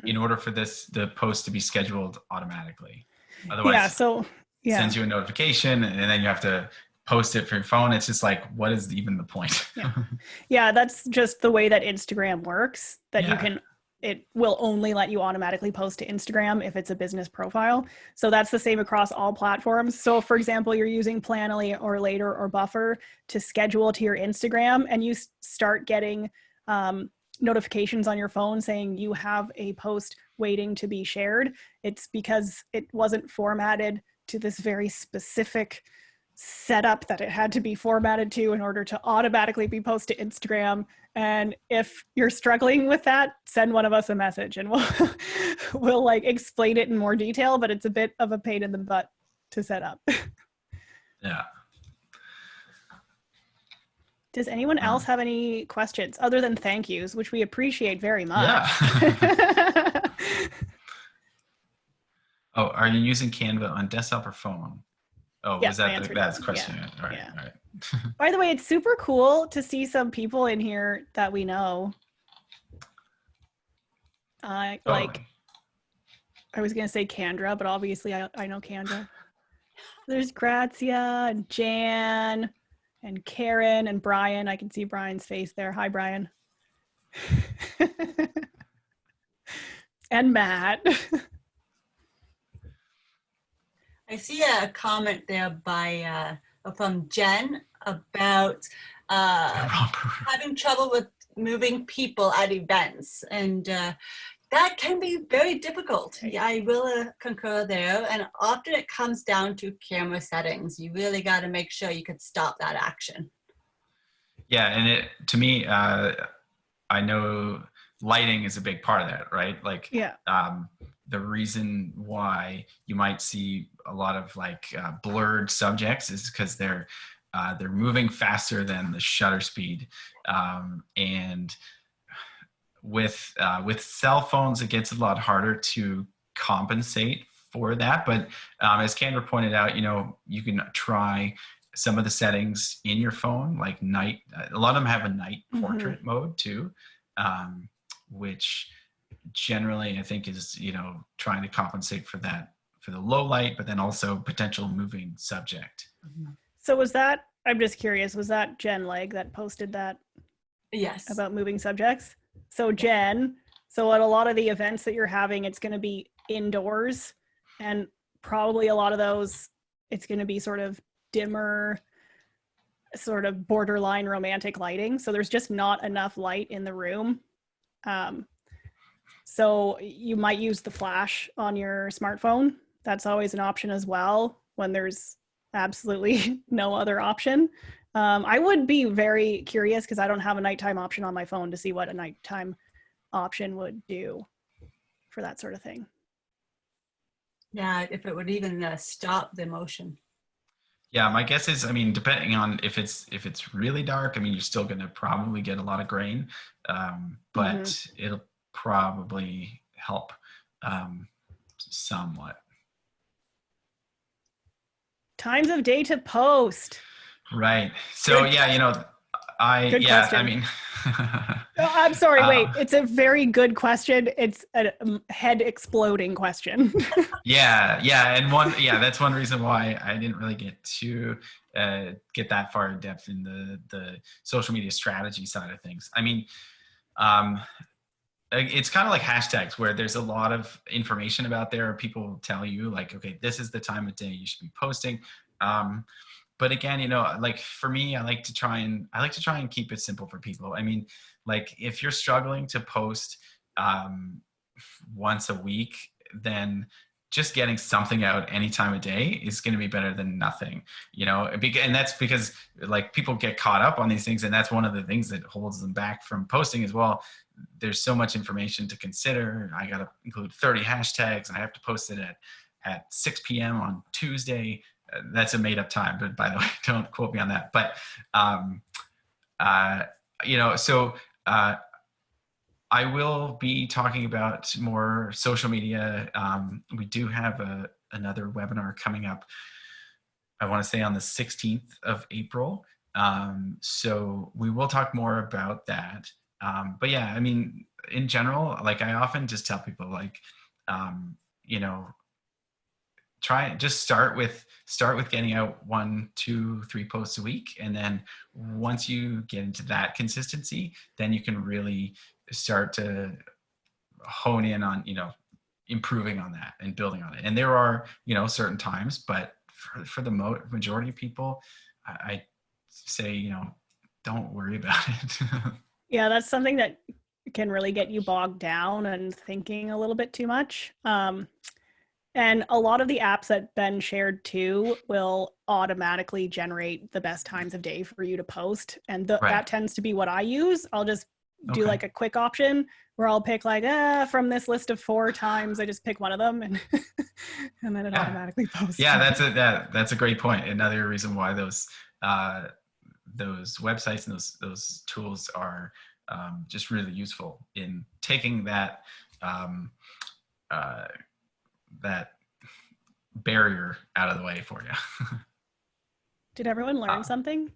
in order for the post to be scheduled automatically. Otherwise, it sends you a notification and then you have to post it for your phone. It's just like, what is even the point? Yeah, that's just the way that Instagram works, that it will only let you automatically post to Instagram if it's a business profile. So that's the same across all platforms. So for example, you're using Planoly or Later or Buffer to schedule to your Instagram, and you start getting notifications on your phone saying you have a post waiting to be shared. It's because it wasn't formatted to this very specific setup that it had to be formatted to in order to automatically be posted to Instagram. And if you're struggling with that, send one of us a message and we'll like explain it in more detail, but it's a bit of a pain in the butt to set up. Yeah. Does anyone else have any questions other than thank yous, which we appreciate very much? Yeah. Oh, are you using Canva on desktop or phone? Oh, was that the question? Yeah. All right. By the way, it's super cool to see some people in here that we know. I was going to say Candra, but obviously I know Candra. There's Grazia and Jan and Karen and Brian. I can see Brian's face there. Hi, Brian. And Matt. I see a comment there from Jen about having trouble with moving people at events, and that can be very difficult. Yeah, I will concur there, and often it comes down to camera settings. You really got to make sure you can stop that action. Yeah, and to me, I know lighting is a big part of that, right? Like, Yeah. the reason why you might see a lot of like blurred subjects is because they're moving faster than the shutter speed, and with cell phones, it gets a lot harder to compensate for that. But as Candra pointed out, you can try some of the settings in your phone, like night. A lot of them have a night portrait mode too, which generally I think is trying to compensate for that, for the low light, but then also potential moving subject. So was that? I'm just curious. Was that Jen Legg that posted that? Yes. About moving subjects. So Jen, so at a lot of the events that you're having, it's going to be indoors, and probably a lot of those, it's going to be sort of dimmer, sort of borderline romantic lighting. So there's just not enough light in the room. So you might use the flash on your smartphone. That's always an option as well when there's absolutely no other option. I would be very curious because I don't have a nighttime option on my phone to see what a nighttime option would do for that sort of thing. Yeah, if it would even stop the motion. Yeah, my guess is, depending on if it's really dark, you're still going to probably get a lot of grain, but it'll probably help somewhat. Times of day to post. Right. So Good. Good question. I'm sorry, wait. It's a very good question. It's a head exploding question. Yeah. And that's one reason why I didn't really get to get that far in depth in the social media strategy side of things. It's kind of like hashtags where there's a lot of information about there. People tell you like, okay, this is the time of day you should be posting. But again, like for me, I like to try and keep it simple for people. Like if you're struggling to post once a week, then just getting something out any time of day is going to be better than nothing, and that's because like people get caught up on these things. And that's one of the things that holds them back from posting as well. There's so much information to consider. I got to include 30 hashtags and I have to post it at 6 p.m. on Tuesday. That's a made up time, but by the way, don't quote me on that. But, I will be talking about more social media. We do have another webinar coming up, I want to say on the 16th of April. So we will talk more about that. But yeah, in general, like I often just tell people like, start with getting out 1, 2, 3 posts a week. And then once you get into that consistency, then you can really start to hone in on, improving on that and building on it. And there are, certain times, but for the majority of people, I say, don't worry about it. Yeah, that's something that can really get you bogged down and thinking a little bit too much. And a lot of the apps that Ben shared too will automatically generate the best times of day for you to post. And that tends to be what I use. I'll just do like a quick option where I'll pick like, from this list of 4 times, I just pick one of them and and then it automatically posts. Yeah, that's a great point. Another reason why those websites and those tools are just really useful in taking that that barrier out of the way for you. Did everyone learn something?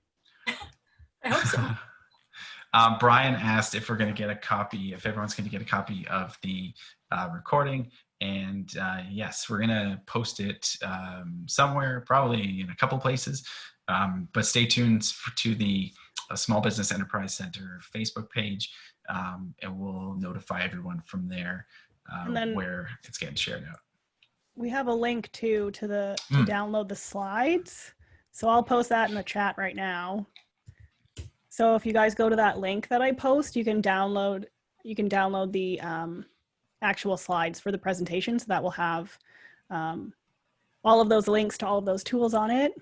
I hope so. Brian asked if everyone's going to get a copy of the recording. And yes, we're going to post it somewhere, probably in a couple places. But stay tuned to the Small Business Enterprise Center Facebook page, and we'll notify everyone from there where it's getting shared out. We have a link to download the slides. So I'll post that in the chat right now. So if you guys go to that link that I post, you can download the actual slides for the presentation. So that will have all of those links to all of those tools on it.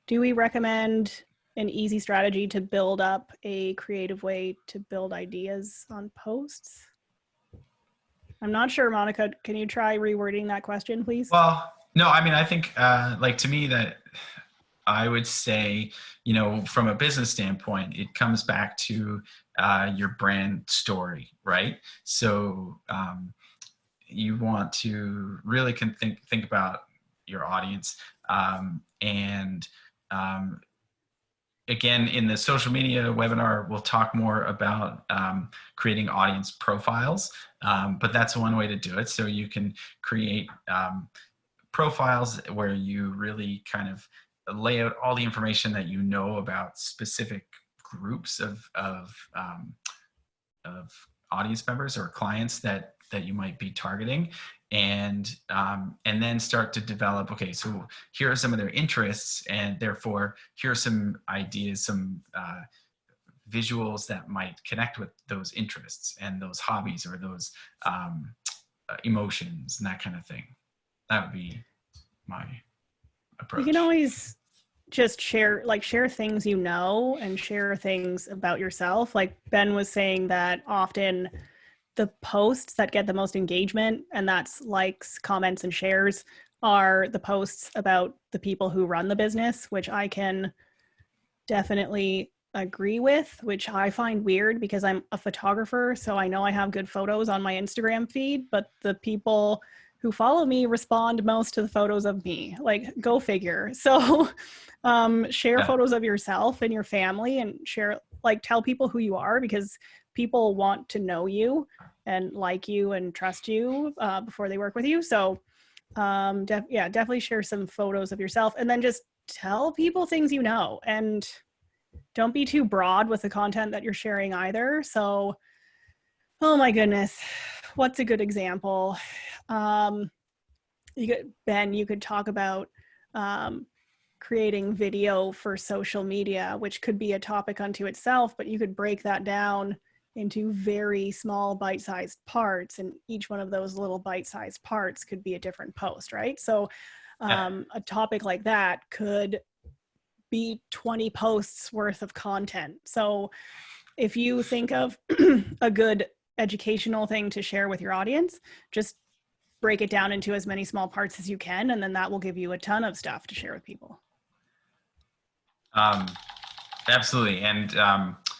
Do we recommend an easy strategy to build up a creative way to build ideas on posts? I'm not sure, Monica. Can you try rewording that question, please? Well, no, I mean, I think like to me that I would say, you know, from a business standpoint, it comes back to your brand story, right? So you want to really think about your audience, and again, in the social media webinar, we'll talk more about creating audience profiles, but that's one way to do it. So you can create profiles where you really kind of lay out all the information that you know about specific groups of audience members or clients that you might be targeting, and then start to develop, okay, so here are some of their interests, and therefore here are some ideas, some visuals that might connect with those interests and those hobbies or those emotions and that kind of thing. That would be my approach. You can always just share things you know and share things about yourself. Like Ben was saying that often the posts that get the most engagement, and that's likes, comments, and shares, are the posts about the people who run the business, which I can definitely agree with, which I find weird because I'm a photographer. So I know I have good photos on my Instagram feed, but the people who follow me respond most to the photos of me. Like, go figure. So share photos of yourself and your family, and share, like, tell people who you are, because people want to know you and like you and trust you before they work with you. So definitely share some photos of yourself, and then just tell people things you know, and don't be too broad with the content that you're sharing either. So, oh my goodness, what's a good example? Ben, you could talk about creating video for social media, which could be a topic unto itself, but you could break that down into very small bite-sized parts, and each one of those little bite-sized parts could be a different post, right? So a topic like that could be 20 posts worth of content. So if you think of a good educational thing to share with your audience, just break it down into as many small parts as you can, and then that will give you a ton of stuff to share with people. Absolutely. And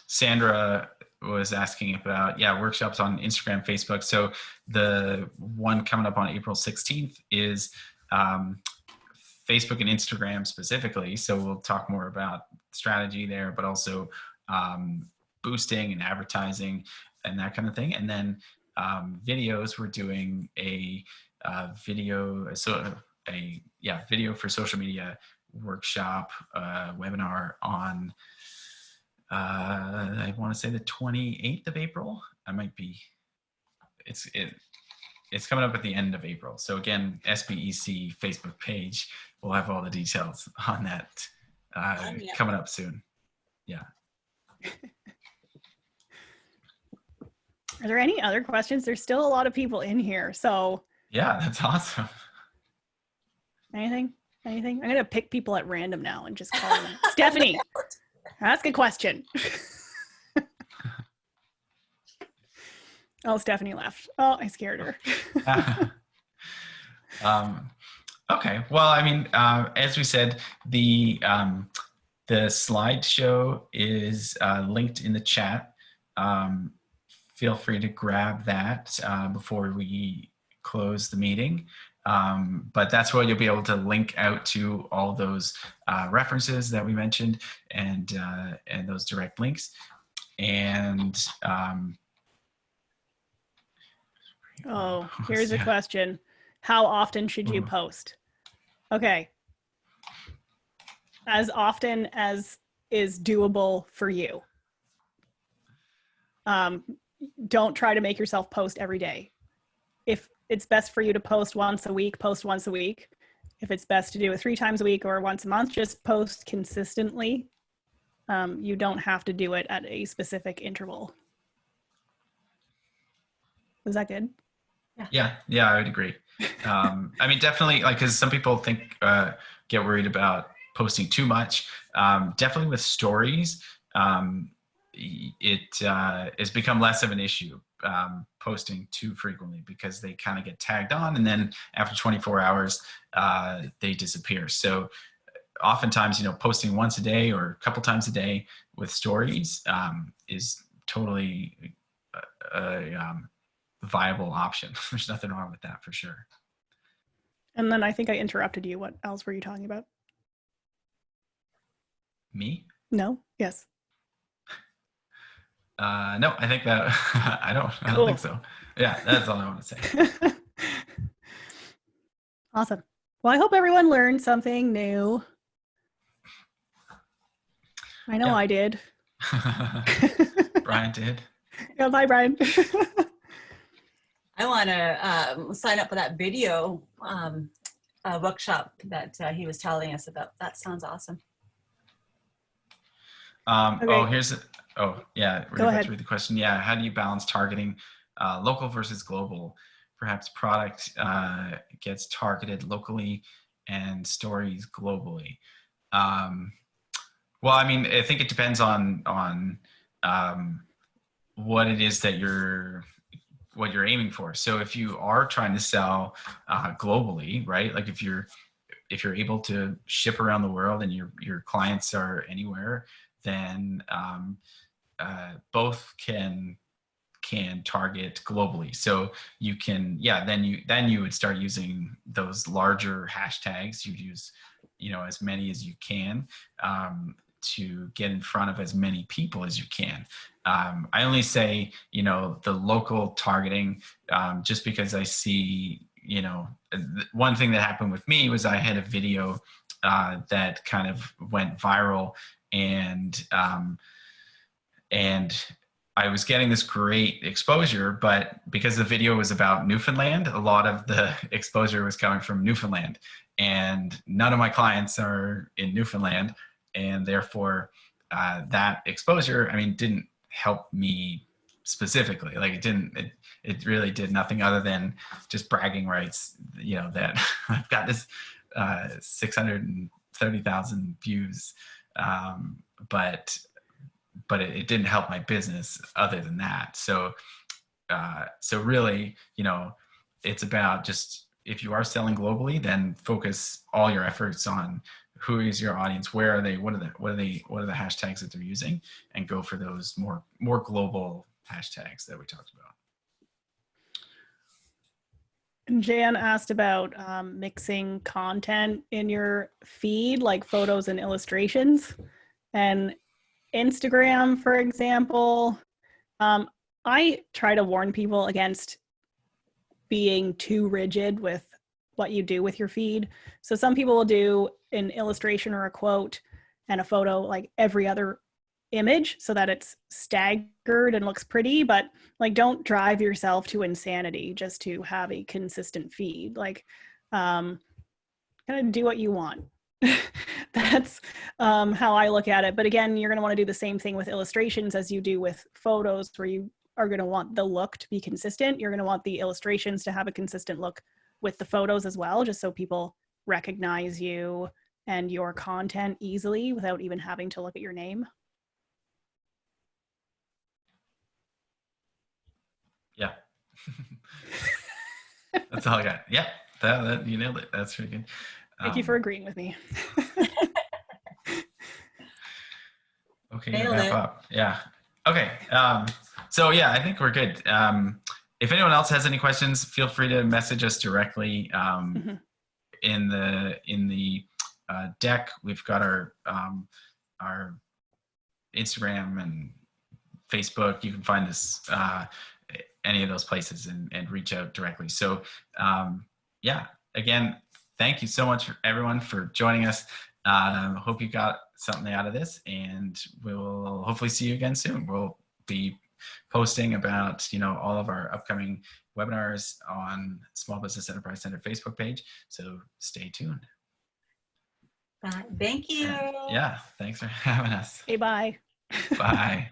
Sandra was asking about, workshops on Instagram, Facebook. So the one coming up on April 16th is Facebook and Instagram specifically. So we'll talk more about strategy there, but also boosting and advertising and that kind of thing. And then videos, we're doing a video for social media workshop webinar on I want to say the 28th of April. I might be, it's coming up at the end of April. So again, SBEC Facebook page, we'll have all the details on that coming up soon. Yeah. Are there any other questions? There's still a lot of people in here, so. Yeah, that's awesome. Anything? I'm going to pick people at random now and just call them. Stephanie, ask a question. Oh, Stephanie left. Oh, I scared her. Okay. Well, I mean, as we said, the slideshow is linked in the chat. Feel free to grab that before we close the meeting. But that's where you'll be able to link out to all those references that we mentioned, and those direct links. And here's a question. How often should you post? Okay. As often as is doable for you. Don't try to make yourself post every day. If it's best for you to post once a week, post once a week. If it's best to do it 3 times a week or once a month, just post consistently. You don't have to do it at a specific interval. Was that good? Yeah, I would agree. I mean, definitely, like, because some people get worried about posting too much. Definitely with stories, it has become less of an issue, posting too frequently, because they kind of get tagged on, and then after 24 hours, they disappear. So oftentimes, posting once a day or a couple times a day with stories is totally a viable option. There's nothing wrong with that, for sure. And then I think I interrupted you. What else were you talking about? Me? No? Yes. No, I think that I don't think so. Yeah, that's all I want to say. Awesome. Well, I hope everyone learned something new. I know I did. Brian did. Yeah, bye, Brian. I want to sign up for that video workshop that he was telling us about. That sounds awesome. Okay. Go ahead. Read the question. Yeah, how do you balance targeting local versus global? Perhaps product gets targeted locally and stories globally. Well, I mean, I think it depends on what it is that you're aiming for. So if you are trying to sell globally, right? Like if you're able to ship around the world and your clients are anywhere, then both can target globally. So you can, then you would start using those larger hashtags. You'd use, as many as you can to get in front of as many people as you can. I only say, the local targeting just because I see, one thing that happened with me was I had a video that kind of went viral, and I was getting this great exposure, but because the video was about Newfoundland, a lot of the exposure was coming from Newfoundland, and none of my clients are in Newfoundland, and therefore that exposure, didn't help me specifically. Like it really did nothing other than just bragging rights, that I've got this 630,000 views, but it didn't help my business other than that. So really, it's about just, if you are selling globally, then focus all your efforts on who is your audience, where are they, what are the hashtags that they're using, and go for those more global hashtags that we talked about. Jan asked about mixing content in your feed, like photos and illustrations. And Instagram, for example, I try to warn people against being too rigid with what you do with your feed. So some people will do an illustration or a quote and a photo like every other image so that it's staggered and looks pretty, but like don't drive yourself to insanity just to have a consistent feed. Like kind of do what you want. That's how I look at it. But again, you're going to want to do the same thing with illustrations as you do with photos, where you are going to want the look to be consistent. You're going to want the illustrations to have a consistent look with the photos as well, just so people recognize you and your content easily without even having to look at your name. Yeah. That's all I got. Yeah, that you nailed it. That's pretty good. Thank you for agreeing with me. Okay, wrap up. Yeah. Okay. So yeah, I think we're good. If anyone else has any questions, feel free to message us directly. In the deck, we've got our Instagram and Facebook. You can find us any of those places and reach out directly. So yeah, again, thank you so much everyone for joining us. Hope you got something out of this, and we'll hopefully see you again soon. We'll be posting about all of our upcoming webinars on Small Business Enterprise Center Facebook page. So stay tuned. Thank you. Yeah, thanks for having us. Hey, bye. Bye.